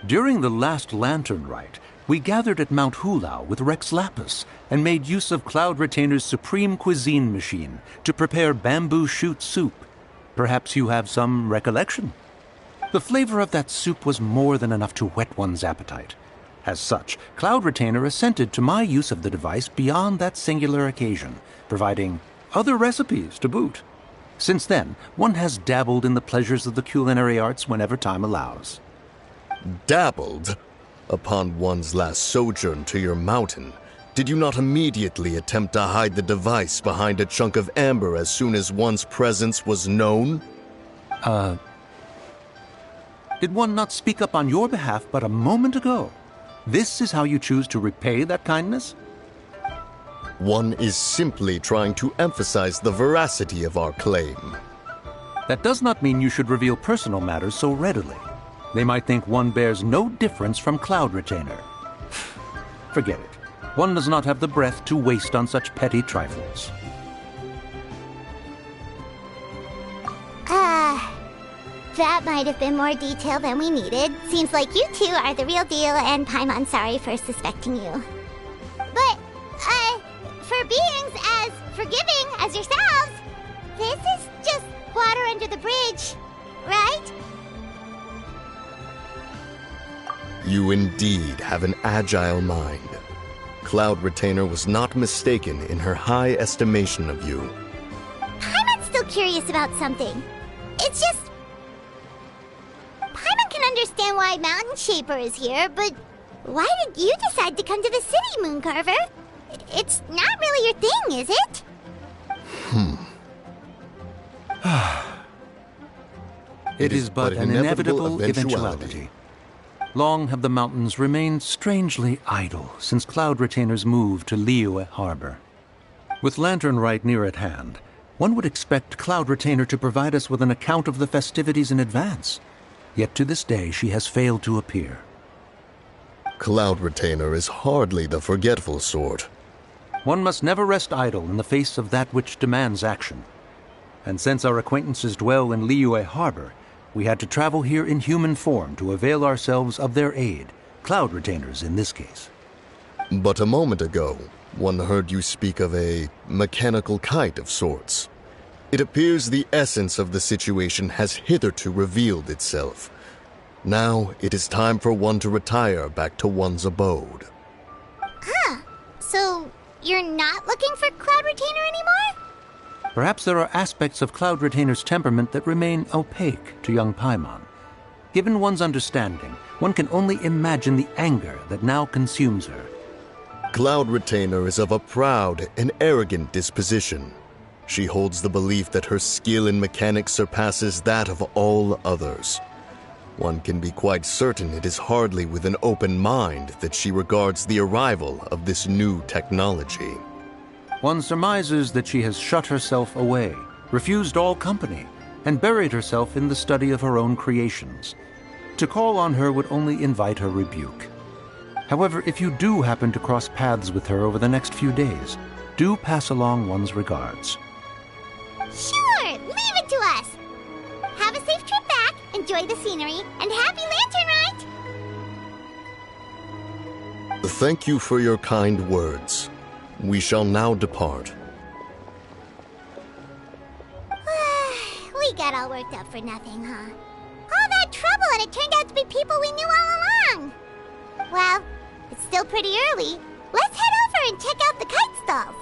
During the last Lantern Rite, we gathered at Mount Hulau with Rex Lapis and made use of Cloud Retainer's supreme cuisine machine to prepare bamboo shoot soup. Perhaps you have some recollection? The flavor of that soup was more than enough to whet one's appetite. As such, Cloud Retainer assented to my use of the device beyond that singular occasion, providing other recipes to boot. Since then, one has dabbled in the pleasures of the culinary arts whenever time allows. Dabbled? Upon one's last sojourn to your mountain, did you not immediately attempt to hide the device behind a chunk of amber as soon as one's presence was known? Did one not speak up on your behalf but a moment ago? This is how you choose to repay that kindness? One is simply trying to emphasize the veracity of our claim. That does not mean you should reveal personal matters so readily. They might think one bears no difference from Cloud Retainer. Forget it. One does not have the breath to waste on such petty trifles. That might have been more detail than we needed. Seems like you two are the real deal, and Paimon's sorry for suspecting you. But, for beings as forgiving as yourselves, this is just water under the bridge, right? You indeed have an agile mind. Cloud Retainer was not mistaken in her high estimation of you. Paimon's still curious about something. It's just... Paimon can understand why Mountain Shaper is here, but Why did you decide to come to the city, Mooncarver? It's not really your thing, is it? It is but an inevitable eventuality. Long have the mountains remained strangely idle since cloud retainers moved to Liyue Harbor. With Lantern Rite near at hand, one would expect Cloud Retainer to provide us with an account of the festivities in advance. Yet to this day she has failed to appear. Cloud Retainer is hardly the forgetful sort. One must never rest idle in the face of that which demands action. And since our acquaintances dwell in Liyue Harbor, we had to travel here in human form to avail ourselves of their aid, Cloud Retainers in this case. But a moment ago, one heard you speak of a mechanical kite of sorts. It appears the essence of the situation has hitherto revealed itself. Now it is time for one to retire back to one's abode. So you're not looking for Cloud Retainer anymore? Perhaps there are aspects of Cloud Retainer's temperament that remain opaque to young Paimon. Given one's understanding, one can only imagine the anger that now consumes her. Cloud Retainer is of a proud and arrogant disposition. She holds the belief that her skill in mechanics surpasses that of all others. One can be quite certain it is hardly with an open mind that she regards the arrival of this new technology. One surmises that she has shut herself away, refused all company, and buried herself in the study of her own creations. To call on her would only invite her rebuke. However, if you do happen to cross paths with her over the next few days, do pass along one's regards. Sure, leave it to us. Have a safe trip back, enjoy the scenery, and happy Lantern Rite! Thank you for your kind words. We shall now depart. We got all worked up for nothing, huh? All that trouble and it turned out to be people we knew all along. Well, it's still pretty early. Let's head over and check out the kite stalls.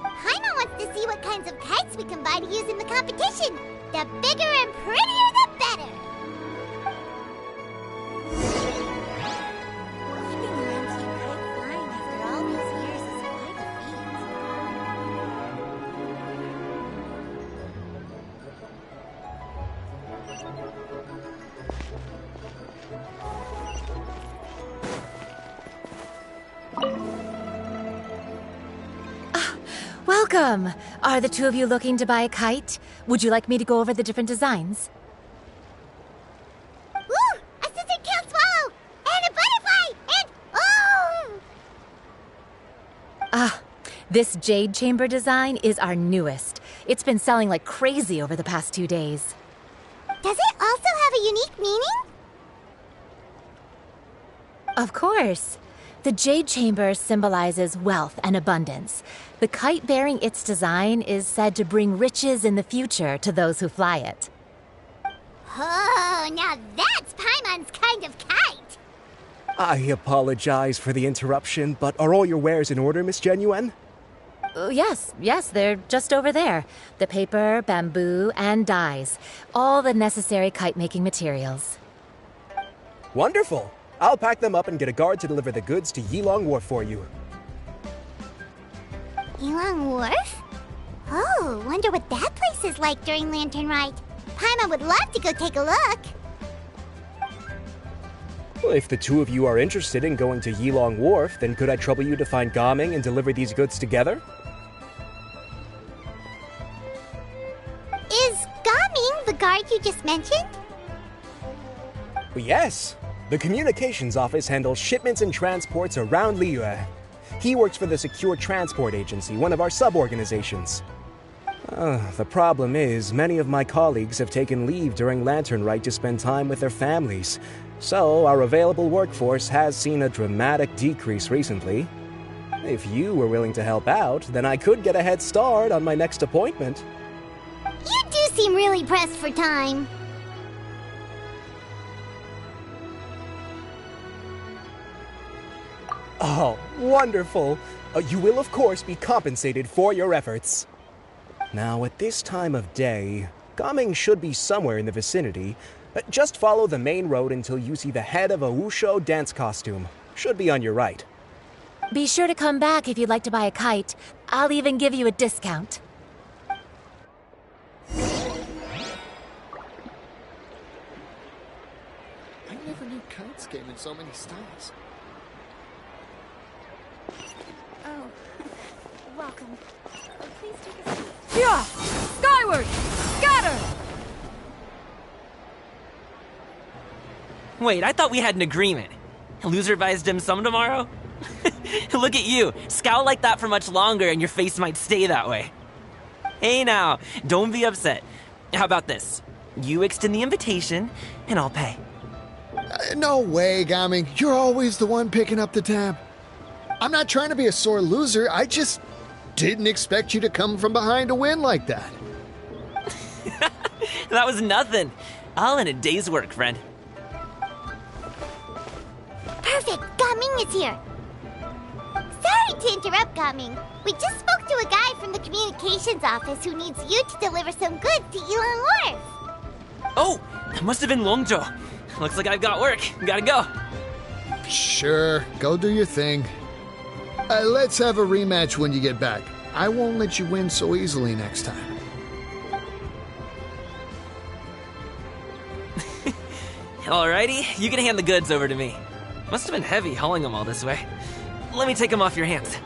Paimon wants to see what kinds of kites we can buy to use in the competition. The bigger and prettier, the better. Keeping an antique kite flying after all these years is quite a feat. Welcome! Are the two of you looking to buy a kite? Would you like me to go over the different designs? Ooh! A scissor tail swallow! And a butterfly! And... oh! This jade chamber design is our newest. It's been selling like crazy over the past 2 days. Does it also have a unique meaning? Of course. The jade chamber symbolizes wealth and abundance. The kite bearing its design is said to bring riches in the future to those who fly it. Oh, now that's Paimon's kind of kite! I apologize for the interruption, but are all your wares in order, Miss Genuine? Yes, they're just over there. The paper, bamboo, and dyes. All the necessary kite-making materials. Wonderful! I'll pack them up and get a guard to deliver the goods to Yilong Wharf for you. Yilong Wharf? Oh, wonder what that place is like during Lantern Rite. Paimon would love to go take a look. Well, if the two of you are interested in going to Yilong Wharf, then could I trouble you to find Gaming and deliver these goods together? Is Gaming the guard you just mentioned? Well, yes. The communications office handles shipments and transports around Liyue. He works for the Secure Transport Agency, one of our sub-organizations. The problem is, many of my colleagues have taken leave during Lantern Rite to spend time with their families, so our available workforce has seen a dramatic decrease recently. If you were willing to help out, then I could get a head start on my next appointment. You do seem really pressed for time. Oh, wonderful! You will, of course, be compensated for your efforts. Now, at this time of day, Gaming should be somewhere in the vicinity. Just follow the main road until you see the head of a Wushu dance costume. should be on your right. Be sure to come back if you'd like to buy a kite. I'll even give you a discount. I never knew kites came in so many styles. Oh, welcome. Please take a seat. Yeah! Skyward! Scatter! Wait, I thought we had an agreement. Loser buys dim sum tomorrow? Look at you. Scowl like that for much longer and your face might stay that way. Hey now, don't be upset. How about this? You extend the invitation, and I'll pay. No way, Gami. You're always the one picking up the tab. I'm not trying to be a sore loser. I just didn't expect you to come from behind to win like that. That was nothing. All in a day's work, friend. Perfect! Gaming is here! Sorry to interrupt, Gaming. We just spoke to a guy from the communications office who needs you to deliver some goods to Yulon Wharf. Oh, that must have been Longzhou. Looks like I've got work. Gotta go. Sure, go do your thing. Let's have a rematch when you get back. I won't let you win so easily next time. Alrighty, you can hand the goods over to me. Must have been heavy hauling them all this way. Let me take them off your hands.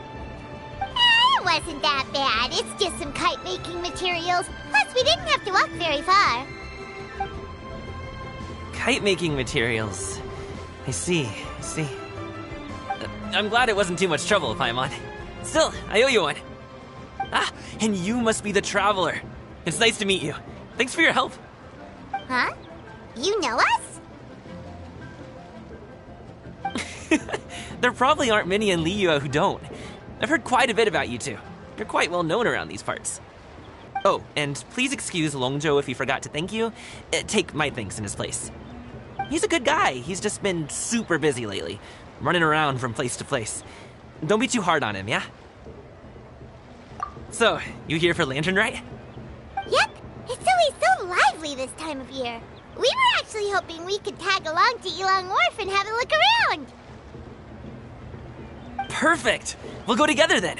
It wasn't that bad. It's just some kite-making materials. Plus, we didn't have to walk very far. Kite-making materials. I see. I'm glad it wasn't too much trouble, Paimon. Still, I owe you one. Ah, and you must be the traveler. It's nice to meet you. Thanks for your help. Huh? You know us? There probably aren't many in Liyue who don't. I've heard quite a bit about you two. You're quite well known around these parts. Oh, and please excuse Longzhou if he forgot to thank you. Take my thanks in his place. He's a good guy. He's just been super busy lately, running around from place to place. Don't be too hard on him, yeah? So, you here for Lantern Rite? Yep. It's always so lively this time of year. We were actually hoping we could tag along to Yulon Wharf and have a look around. Perfect! We'll go together then.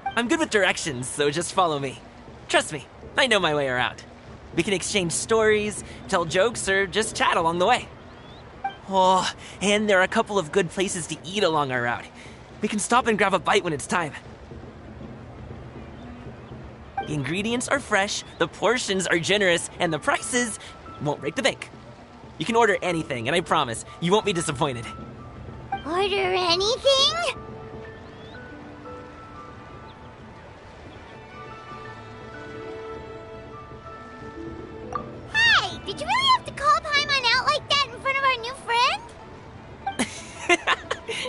I'm good with directions, so just follow me. Trust me, I know my way around. We can exchange stories, tell jokes, or just chat along the way. Oh, and there are a couple of good places to eat along our route. We can stop and grab a bite when it's time. The ingredients are fresh, the portions are generous, and the prices won't break the bank. You can order anything, and I promise, you won't be disappointed. Order anything? Hey, did you really have to call Paimon out like that in front of our new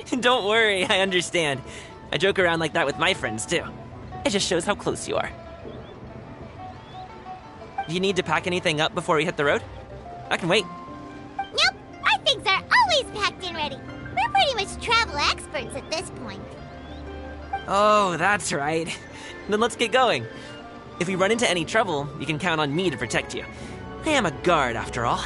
friend? Don't worry, I understand. I joke around like that with my friends, too. It just shows how close you are. Do you need to pack anything up before we hit the road? I can wait. Nope, our things are always packed and ready. We're pretty much travel experts at this point. Oh, that's right. Then let's get going. If we run into any trouble, you can count on me to protect you. I am a guard, after all.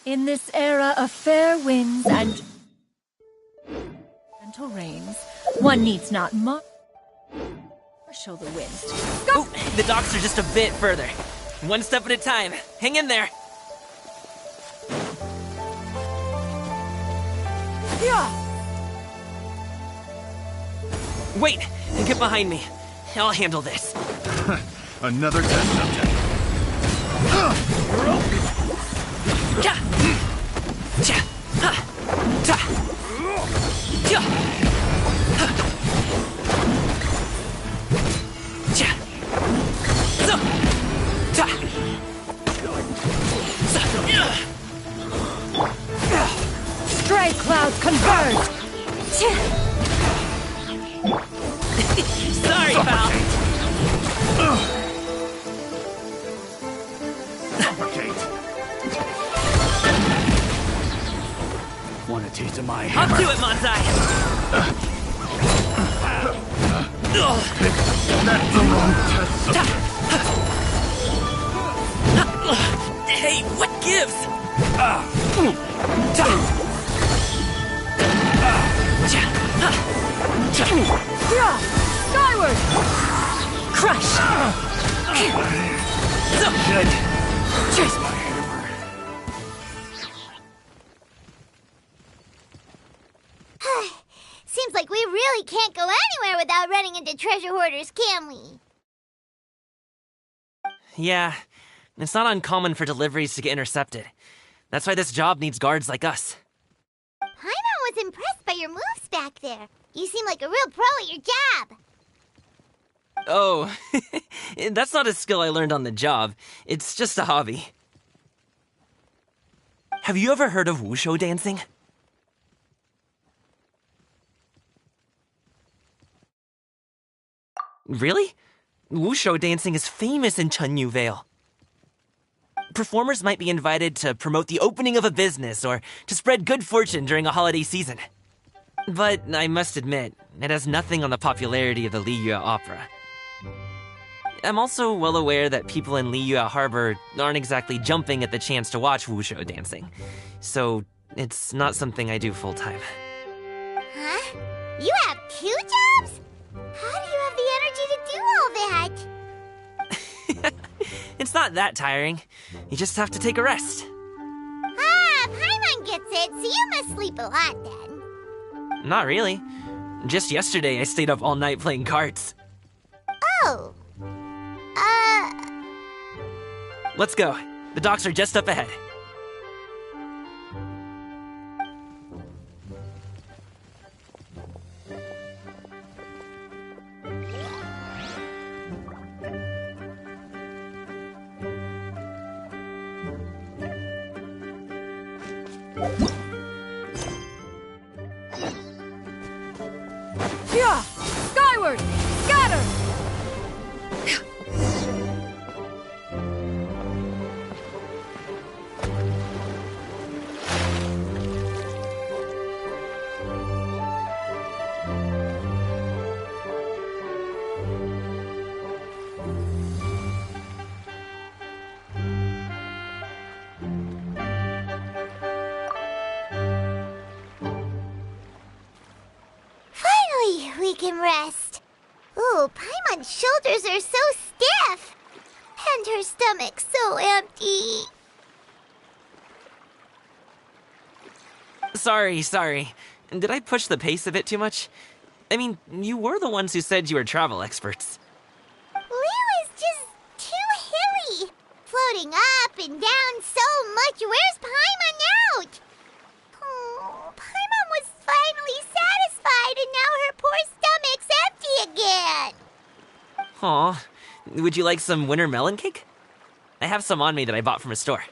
In this era of fair winds and gentle rains, one needs not marshal the winds to Oh, the docks are just a bit further. One step at a time. Hang in there. Wait, get behind me. I'll handle this. Another test subject. stray clouds converge! Sorry, pal. Suffocate. Want a taste of my Up hammer? to it, Montai. That's the wrong test subject. Hey, what gives? Skyward! Crush! Shit. Chase my hammer. Seems like we really can't go anywhere without running into treasure hoarders, can we? Yeah, it's not uncommon for deliveries to get intercepted. That's why this job needs guards like us. Paimon was impressed by your moves back there. You seem like a real pro at your job. Oh, that's not a skill I learned on the job. It's just a hobby. Have you ever heard of wushu dancing? Really? Wushu dancing is famous in Chunyu Vale. Performers might be invited to promote the opening of a business or to spread good fortune during a holiday season. But I must admit, it has nothing on the popularity of the Liyue opera. I'm also well aware that people in Liyue Harbor aren't exactly jumping at the chance to watch wushu dancing. So it's not something I do full-time. Huh? You have 2 jobs? How do you have the energy to do all that? It's not that tiring. You just have to take a rest. Ah, Paimon gets it, so you must sleep a lot then. Not really. Just yesterday, I stayed up all night playing cards. Oh. Let's go. The docks are just up ahead. Skyward! Scatter! Finally, we can rest. Ooh, Paimon's shoulders are so stiff. And her stomach so empty. Sorry. Did I push the pace a bit too much? I mean, you were the ones who said you were travel experts. Liu is just too hilly. Floating up and down so much. Where's Paimon out? Oh, Paimon was finally satisfied and now her poor stomach's empty again. Aw, would you like some winter melon cake? I have some on me that I bought from a store.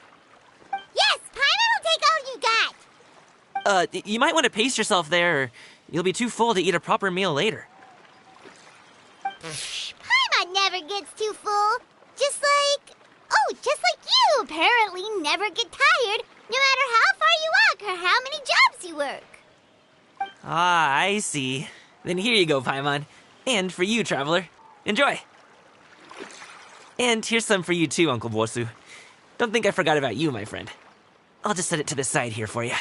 Yes, Paimon will take all you got. You might want to pace yourself there, or you'll be too full to eat a proper meal later. Paimon never gets too full. Just like you apparently never get tired, no matter how far you walk or how many jobs you work. Ah, I see. Then here you go, Paimon. And for you, traveler. Enjoy. And here's some for you too, Uncle Bosu. Don't think I forgot about you, my friend. I'll just set it to the side here for you.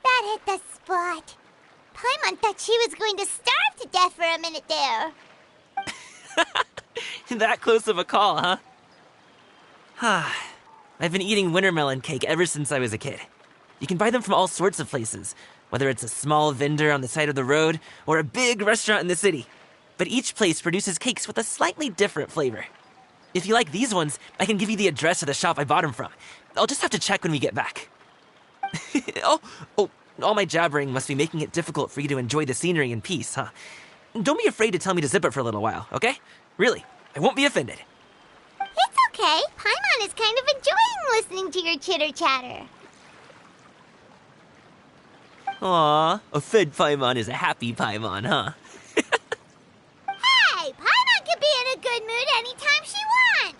That hit the spot. Paimon thought she was going to starve to death for a minute there. That close of a call, huh? I've been eating wintermelon cake ever since I was a kid. You can buy them from all sorts of places, whether it's a small vendor on the side of the road or a big restaurant in the city. But each place produces cakes with a slightly different flavor. If you like these ones, I can give you the address of the shop I bought them from. I'll just have to check when we get back. Oh, all my jabbering must be making it difficult for you to enjoy the scenery in peace, huh? Don't be afraid to tell me to zip it for a little while, okay? Really, I won't be offended. It's okay. Paimon is kind of enjoying listening to your chitter-chatter. Aw, a fed Paimon is a happy Paimon, huh? Hey, Paimon can be in a good mood anytime she wants.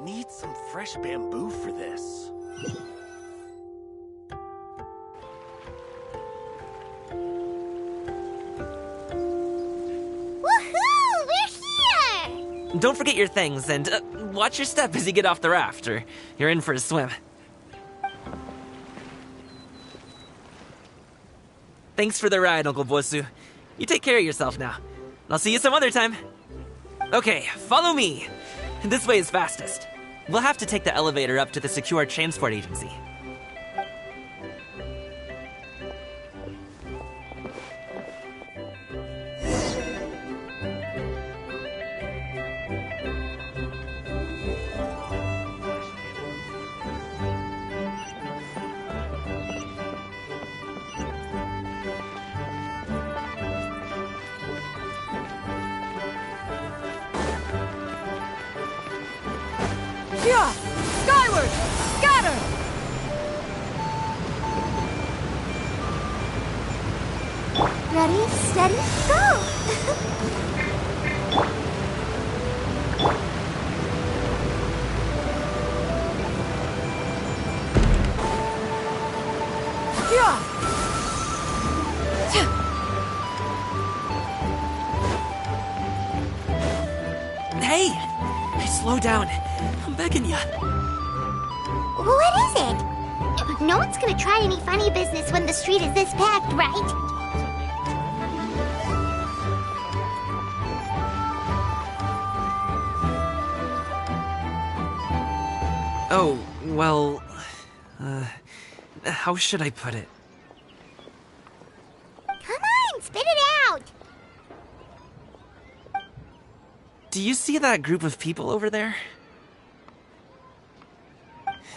Need some fresh bamboo for this. Don't forget your things, and watch your step as you get off the raft, or you're in for a swim. Thanks for the ride, Uncle Bosu. You take care of yourself now. I'll see you some other time. Okay, follow me. This way is fastest. We'll have to take the elevator up to the secure transport agency. Skyward! Scatter! Ready, steady, go! Hey! Slow down. I'm begging ya. What is it? No one's gonna try any funny business when the street is this packed, right? Oh, well... how should I put it? Come on, spit it out! Do you see that group of people over there?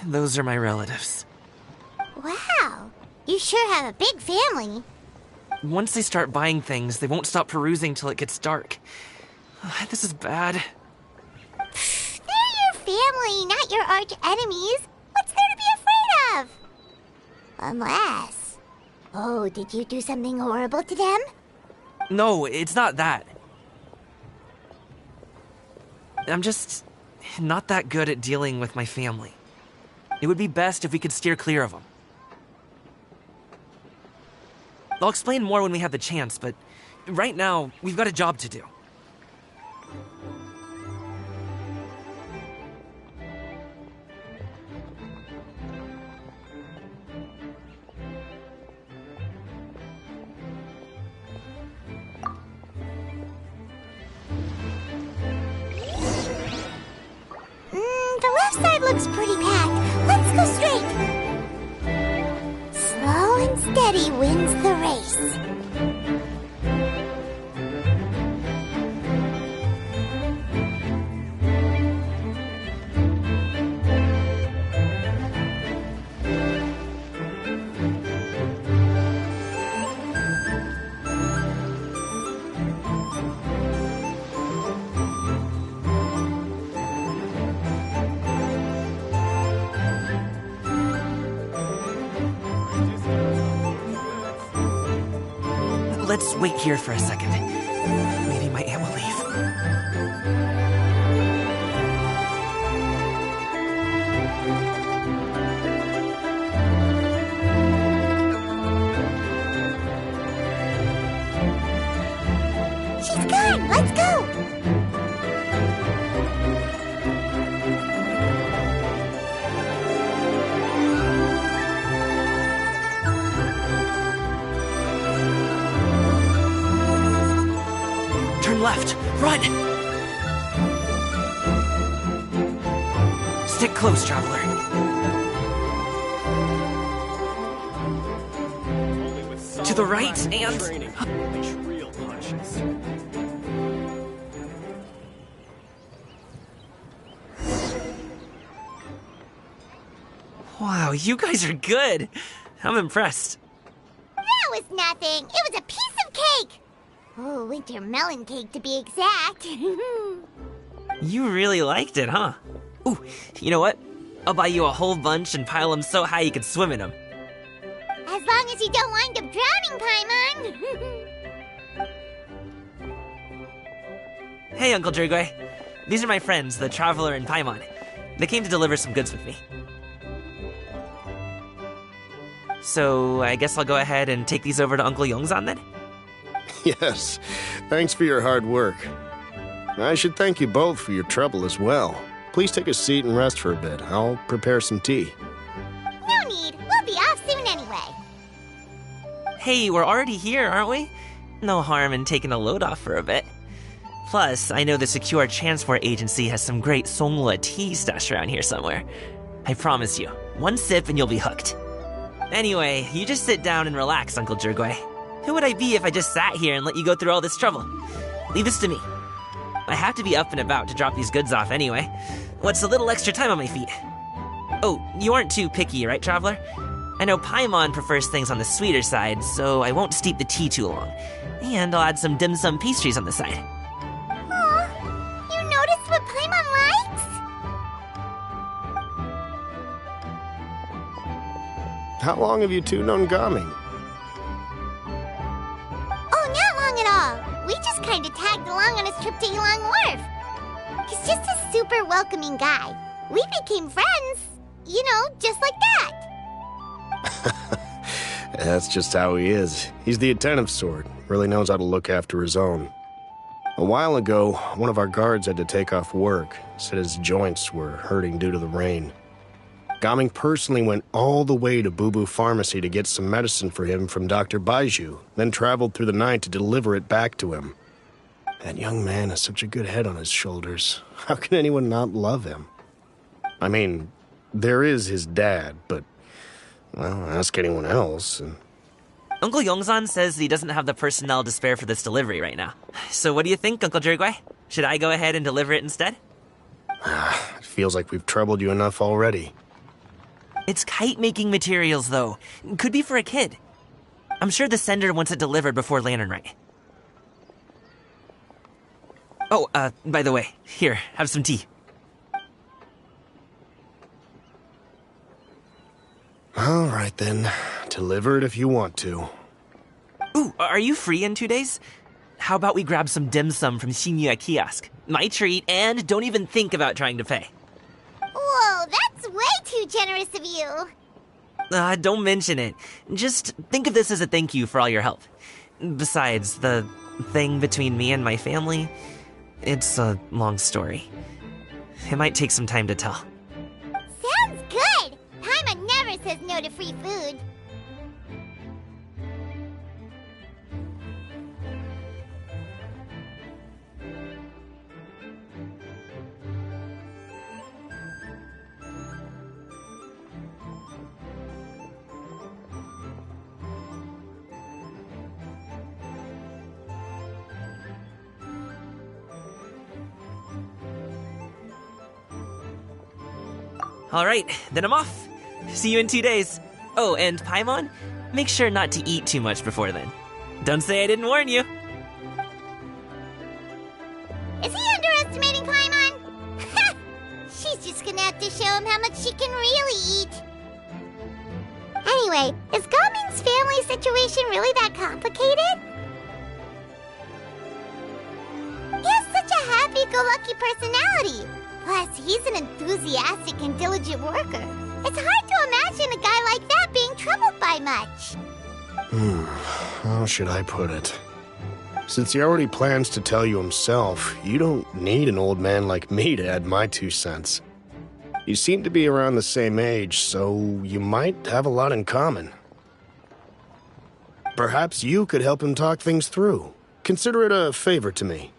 Those are my relatives. Wow, you sure have a big family. Once they start buying things, they won't stop perusing till it gets dark. This is bad. They're your family, not your arch enemies. What's there to be afraid of? Unless... Oh, did you do something horrible to them? No, it's not that. I'm just not that good at dealing with my family. It would be best if we could steer clear of them. I'll explain more when we have the chance, but right now, we've got a job to do. The left side looks pretty packed. Let's go straight. Slow and steady wins the race. Let's wait here for a second. Maybe my aunt will Run! Stick close, Traveler. To the right, and... Real punches. Wow, you guys are good. I'm impressed. That was nothing. It was a piece of cake. Oh, winter melon cake to be exact. You really liked it, huh? Ooh, you know what? I'll buy you a whole bunch and pile them so high you can swim in them. As long as you don't wind up drowning, Paimon. Hey, Uncle Drugway. These are my friends, the Traveler and Paimon. They came to deliver some goods with me. So, I guess I'll go ahead and take these over to Uncle Yongzan then? Yes, thanks for your hard work. I should thank you both for your trouble as well. Please take a seat and rest for a bit. I'll prepare some tea. No need. We'll be off soon anyway. Hey, we're already here, aren't we? No harm in taking a load off for a bit. Plus, I know the Secure Transport Agency has some great Songhua tea stashed around here somewhere. I promise you, one sip and you'll be hooked. Anyway, you just sit down and relax, Uncle Drugway. Who would I be if I just sat here and let you go through all this trouble? Leave this to me. I have to be up and about to drop these goods off anyway. What's a little extra time on my feet? Oh, you aren't too picky, right, Traveler? I know Paimon prefers things on the sweeter side, so I won't steep the tea too long. And I'll add some dim sum pastries on the side. Aw, you noticed what Paimon likes? How long have you two known Gaming? Oh, not long at all. We just kind of tagged along on his trip to Yulong Wharf. He's just a super welcoming guy. We became friends, you know, just like that. That's just how he is. He's the attentive sort. Really knows how to look after his own. A while ago, one of our guards had to take off work. Said his joints were hurting due to the rain. Gaming personally went all the way to Boo Boo Pharmacy to get some medicine for him from Dr. Baiju, then traveled through the night to deliver it back to him. That young man has such a good head on his shoulders. How can anyone not love him? I mean, there is his dad, but, well, ask anyone else. Uncle Yongzan says he doesn't have the personnel to spare for this delivery right now. So what do you think, Uncle Drugway? Should I go ahead and deliver it instead? It feels like we've troubled you enough already. It's kite-making materials, though. Could be for a kid. I'm sure the sender wants it delivered before Lantern Rite. Oh, by the way, here, have some tea. All right, then. Deliver it if you want to. Ooh, are you free in 2 days? How about we grab some dim sum from Shinya Kiosk? My treat, and don't even think about trying to pay. Whoa, that's way too generous of you. Don't mention it. Just think of this as a thank you for all your help. Besides, the thing between me and my family, it's a long story. It might take some time to tell. Sounds good. Paimon never says no to free food. Alright, then I'm off. See you in 2 days. Oh, and Paimon, make sure not to eat too much before then. Don't say I didn't warn you. Is he underestimating Paimon? She's just gonna have to show him how much she can really eat. Anyway, is Gaming's family situation really that complicated? He has such a happy-go-lucky personality. Plus, he's an enthusiastic and diligent worker. It's hard to imagine a guy like that being troubled by much. How should I put it? Since he already plans to tell you himself, you don't need an old man like me to add my 2 cents. You seem to be around the same age, so you might have a lot in common. Perhaps you could help him talk things through. Consider it a favor to me.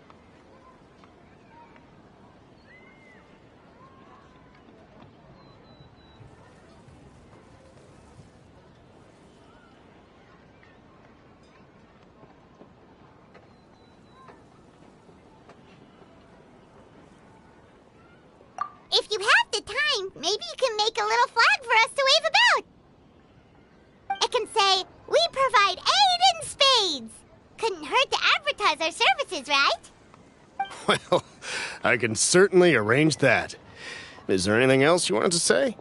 If you have the time, maybe you can make a little flag for us to wave about. It can say, "We provide aid in spades." Couldn't hurt to advertise our services, right? Well, I can certainly arrange that. Is there anything else you wanted to say?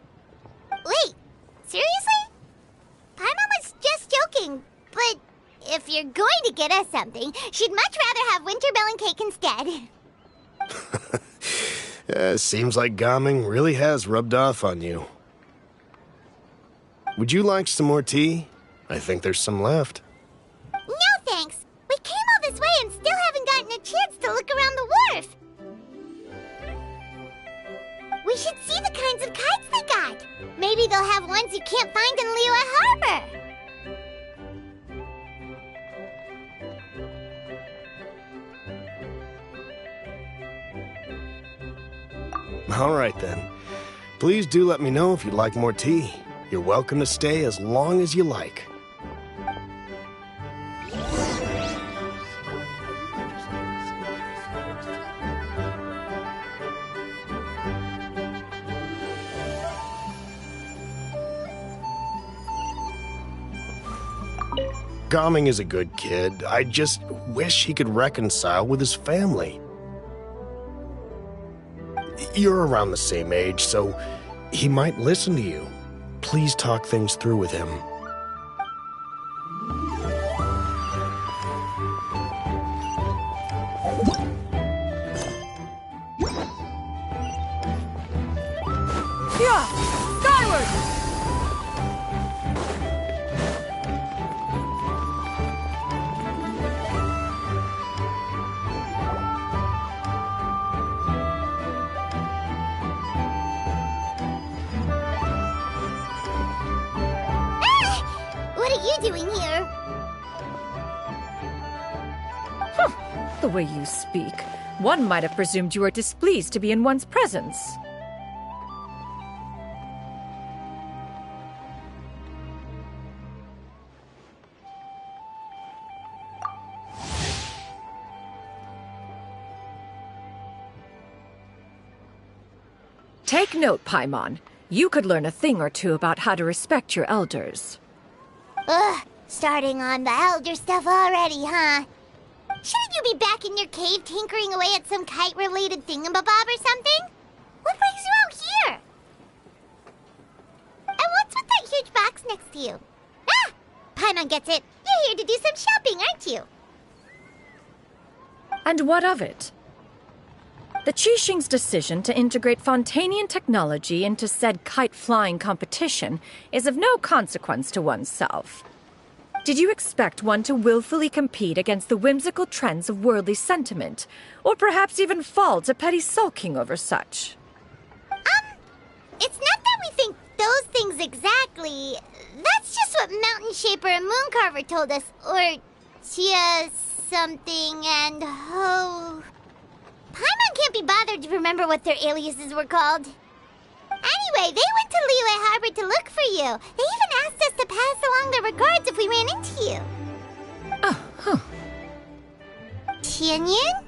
Wait, seriously? Paimon was just joking, but if you're going to get us something, she'd much rather have winter melon cake instead. Seems like Gaming really has rubbed off on you. Would you like some more tea? I think there's some left. No thanks. We came all this way and still haven't gotten a chance to look around the wharf. We should see the kinds of kites they got. Maybe they'll have ones you can't find in Liyue Harbor. All right, then. Please do let me know if you'd like more tea. You're welcome to stay as long as you like. Gaming is a good kid. I just wish he could reconcile with his family. You're around the same age, so he might listen to you. Please talk things through with him. Yeah! Skyward! Doing here? The way you speak, one might have presumed you were displeased to be in one's presence. Take note, Paimon. You could learn a thing or two about how to respect your elders. Ugh, starting on the elder stuff already, huh? Shouldn't you be back in your cave tinkering away at some kite-related thingamabob or something? What brings you out here? And what's with that huge box next to you? Ah! Paimon gets it. You're here to do some shopping, aren't you? And what of it? The Qixing's decision to integrate Fontanian technology into said kite-flying competition is of no consequence to oneself. Did you expect one to willfully compete against the whimsical trends of worldly sentiment, or perhaps even fall to petty sulking over such? It's not that we think those things exactly. That's just what Mountain Shaper and Mooncarver told us, or Chia something and Ho... Paimon can't be bothered to remember what their aliases were called. Anyway, they went to Liyue Harbor to look for you. They even asked us to pass along their regards if we ran into you. Oh, huh. Tianyun?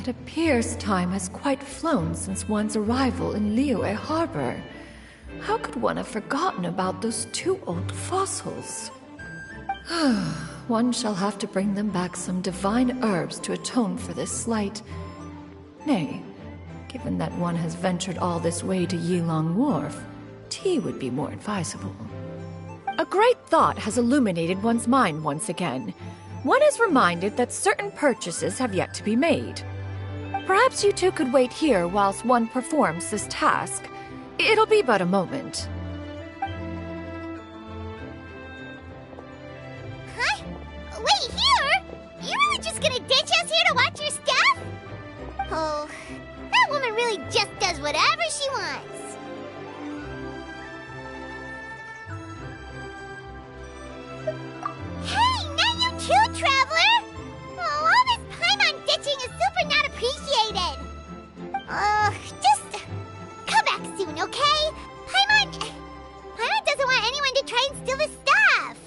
It appears time has quite flown since one's arrival in Liyue Harbor. How could one have forgotten about those two old fossils? One shall have to bring them back some divine herbs to atone for this slight. Nay, given that one has ventured all this way to Yilong Wharf, tea would be more advisable. A great thought has illuminated one's mind once again. One is reminded that certain purchases have yet to be made. Perhaps you two could wait here whilst one performs this task. It'll be but a moment. Huh? Wait, here? You really just gonna ditch us here to watch your stuff? Oh, that woman really just does whatever she wants. Hey, not you too, Traveler! Oh, all this Paimon ditching is super not appreciated. Just come back soon, okay? Paimon doesn't want anyone to try and steal his stuff.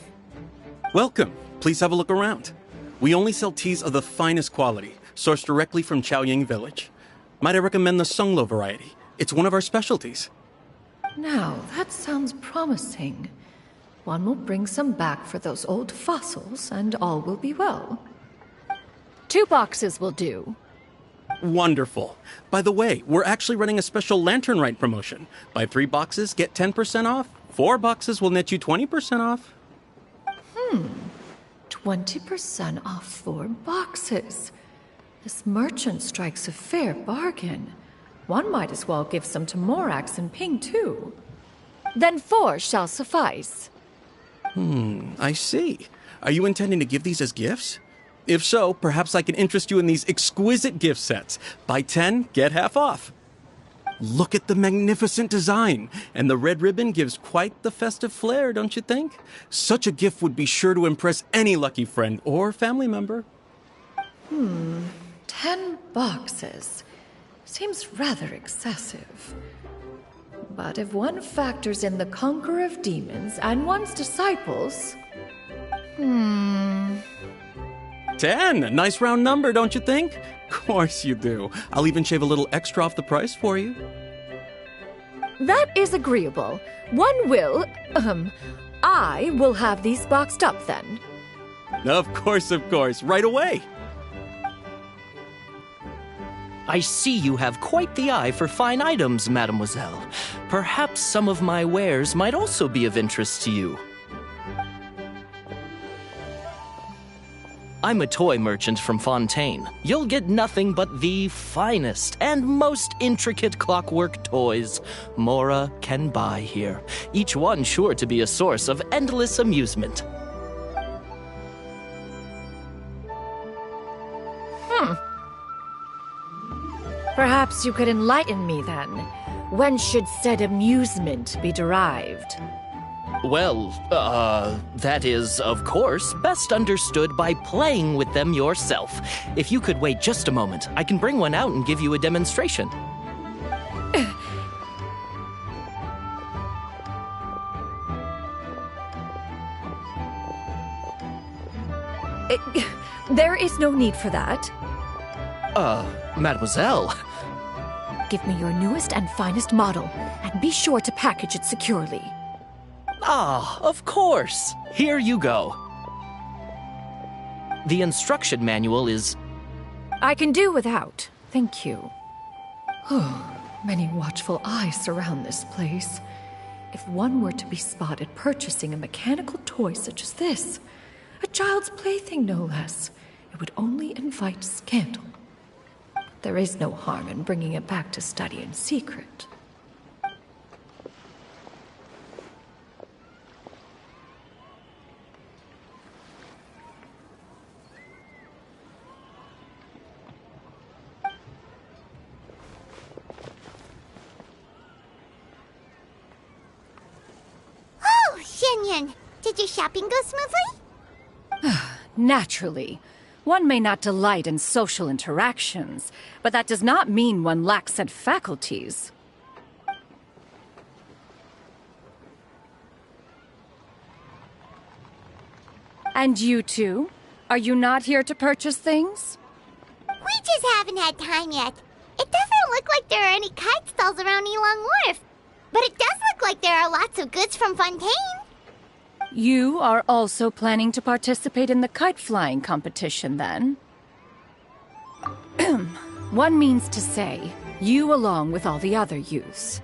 Welcome. Please have a look around. We only sell teas of the finest quality, sourced directly from Chaoying Village. Might I recommend the Sunglo variety? It's one of our specialties. Now, that sounds promising. One will bring some back for those old fossils, and all will be well. 2 boxes will do. Wonderful. By the way, we're actually running a special Lantern Rite promotion. Buy 3 boxes, get 10% off. 4 boxes will net you 20% off. 20% off 4 boxes. This merchant strikes a fair bargain. One might as well give some to Morax and Ping, too. Then 4 shall suffice. I see. Are you intending to give these as gifts? If so, perhaps I can interest you in these exquisite gift sets. Buy 10, get half off. Look at the magnificent design, and the red ribbon gives quite the festive flair, don't you think? Such a gift would be sure to impress any lucky friend or family member. 10 boxes. Seems rather excessive. But if one factors in the conqueror of demons and one's disciples... 10! A nice round number, don't you think? Of course you do. I'll even shave a little extra off the price for you. That is agreeable. I will have these boxed up then. Of course, right away. I see you have quite the eye for fine items, mademoiselle. Perhaps some of my wares might also be of interest to you. I'm a toy merchant from Fontaine. You'll get nothing but the finest and most intricate clockwork toys Mora can buy here. Each one sure to be a source of endless amusement. Perhaps you could enlighten me then. When should said amusement be derived? Well, that is, of course, best understood by playing with them yourself. If you could wait just a moment, I can bring one out and give you a demonstration. There is no need for that. Mademoiselle. Give me your newest and finest model, and be sure to package it securely. Ah, of course. Here you go. The instruction manual is... I can do without. Thank you. Many watchful eyes surround this place. If one were to be spotted purchasing a mechanical toy such as this, a child's plaything no less, it would only invite scandal. There is no harm in bringing it back to study in secret. Oh, Xianyun, did your shopping go smoothly? Naturally. One may not delight in social interactions, but that does not mean one lacks said faculties. And you two? Are you not here to purchase things? We just haven't had time yet. It doesn't look like there are any kite stalls around Elong Wharf, but it does look like there are lots of goods from Fontaine. You are also planning to participate in the kite flying competition, then? One means to say, you along with all the other youths.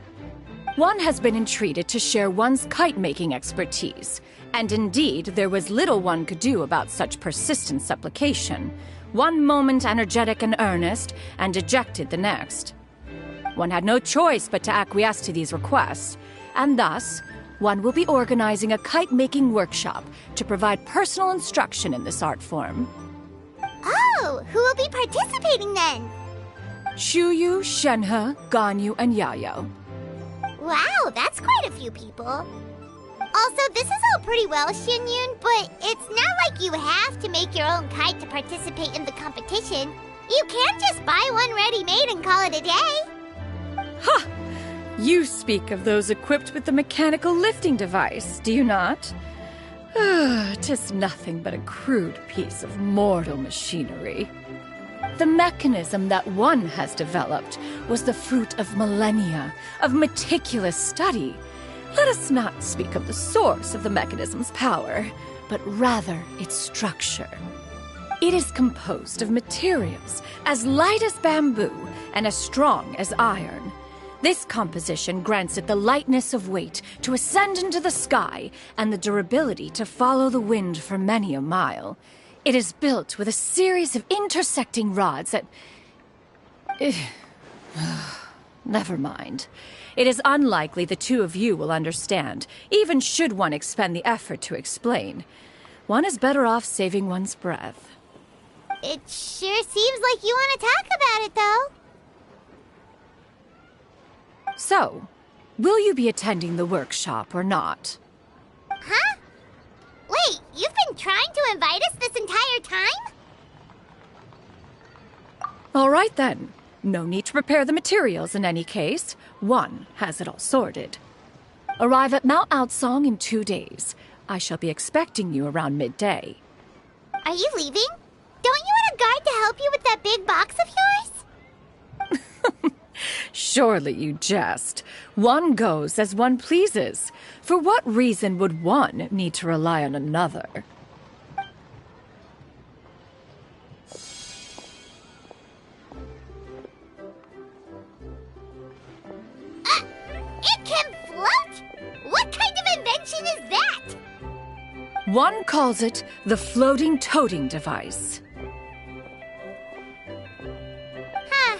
One has been entreated to share one's kite-making expertise, and indeed, there was little one could do about such persistent supplication. One moment energetic and earnest, and dejected the next. One had no choice but to acquiesce to these requests, and thus, one will be organizing a kite-making workshop to provide personal instruction in this art form. Oh, who will be participating then? Shuyu, Shenhe, Ganyu, and Yayo. Wow, that's quite a few people. Also, this is all pretty well, Xianyun, but it's not like you have to make your own kite to participate in the competition. You can't just buy one ready-made and call it a day. Ha! You speak of those equipped with the mechanical lifting device, do you not? 'Tis nothing but a crude piece of mortal machinery. The mechanism that one has developed was the fruit of millennia of meticulous study. Let us not speak of the source of the mechanism's power, but rather its structure. It is composed of materials as light as bamboo and as strong as iron. This composition grants it the lightness of weight to ascend into the sky and the durability to follow the wind for many a mile. It is built with a series of intersecting rods that... Never mind. It is unlikely the two of you will understand, even should one expend the effort to explain. One is better off saving one's breath. It sure seems like you want to talk about it, though. So, will you be attending the workshop or not? Huh? Wait, you've been trying to invite us this entire time? All right then. No need to prepare the materials in any case. One has it all sorted. Arrive at Mount Outsong in 2 days. I shall be expecting you around midday. Are you leaving? Don't you want a guard to help you with that big box of yours? Surely you jest. One goes as one pleases. For what reason would one need to rely on another? It can float? What kind of invention is that? One calls it the floating toting device. Huh.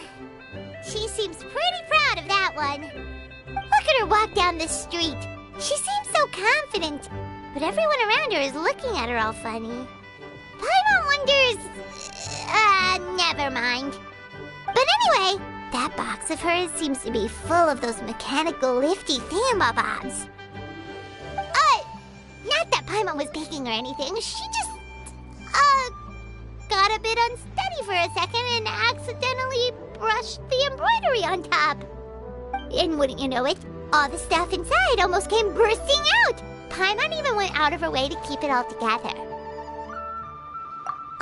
She seems pretty proud of that one. Look at her walk down the street. She seems so confident, but everyone around her is looking at her all funny. Paimon wonders... never mind. But anyway, that box of hers seems to be full of those mechanical lifty thingamabobs. Not that Paimon was peeking or anything. She just, got a bit unsteady for a second and accidentally brushed the embroidery on top. And wouldn't you know it, all the stuff inside almost came bursting out. Paimon even went out of her way to keep it all together.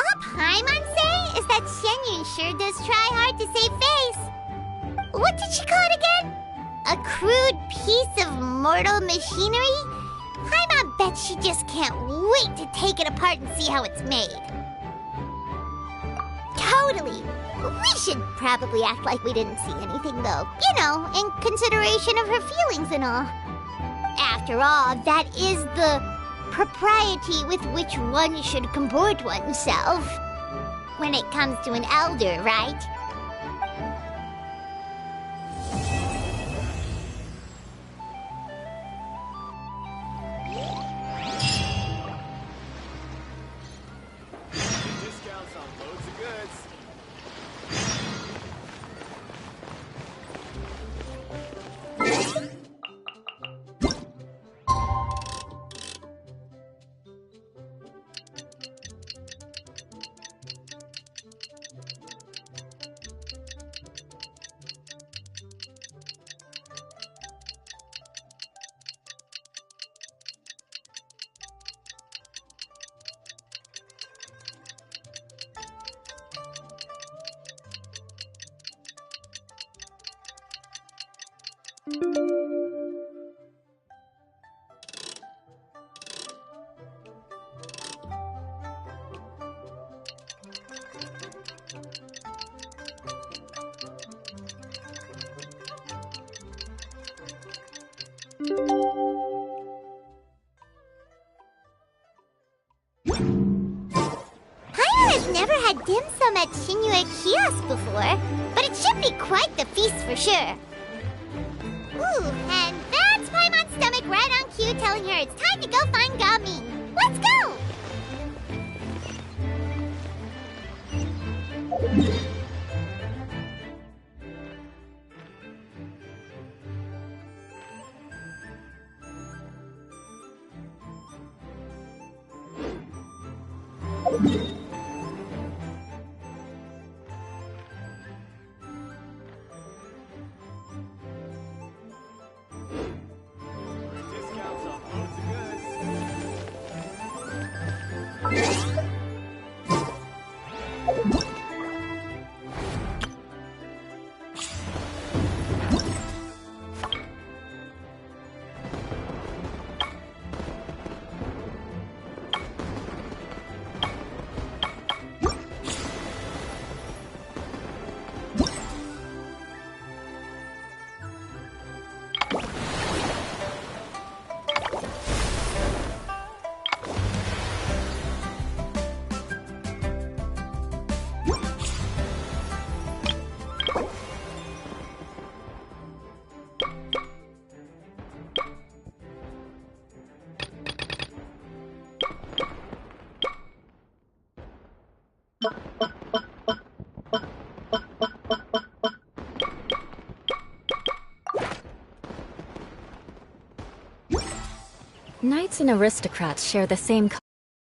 All Paimon say is that Shenyun sure does try hard to save face. What did she call it again? A crude piece of mortal machinery? Paimon bets she just can't wait to take it apart and see how it's made. Totally. We should probably act like we didn't see anything, though. You know, in consideration of her feelings and all. After all, that is the propriety with which one should comport oneself. When it comes to an elder, right? Discounts on loads of goods. I've never had dim sum at Shinue Kiosk before, but it should be quite the feast for sure. Ooh, and that's Paimon's stomach right on cue telling her it's time to go find Ga Ming. Let's go! Discounts on loads of goods. Knights and aristocrats share the same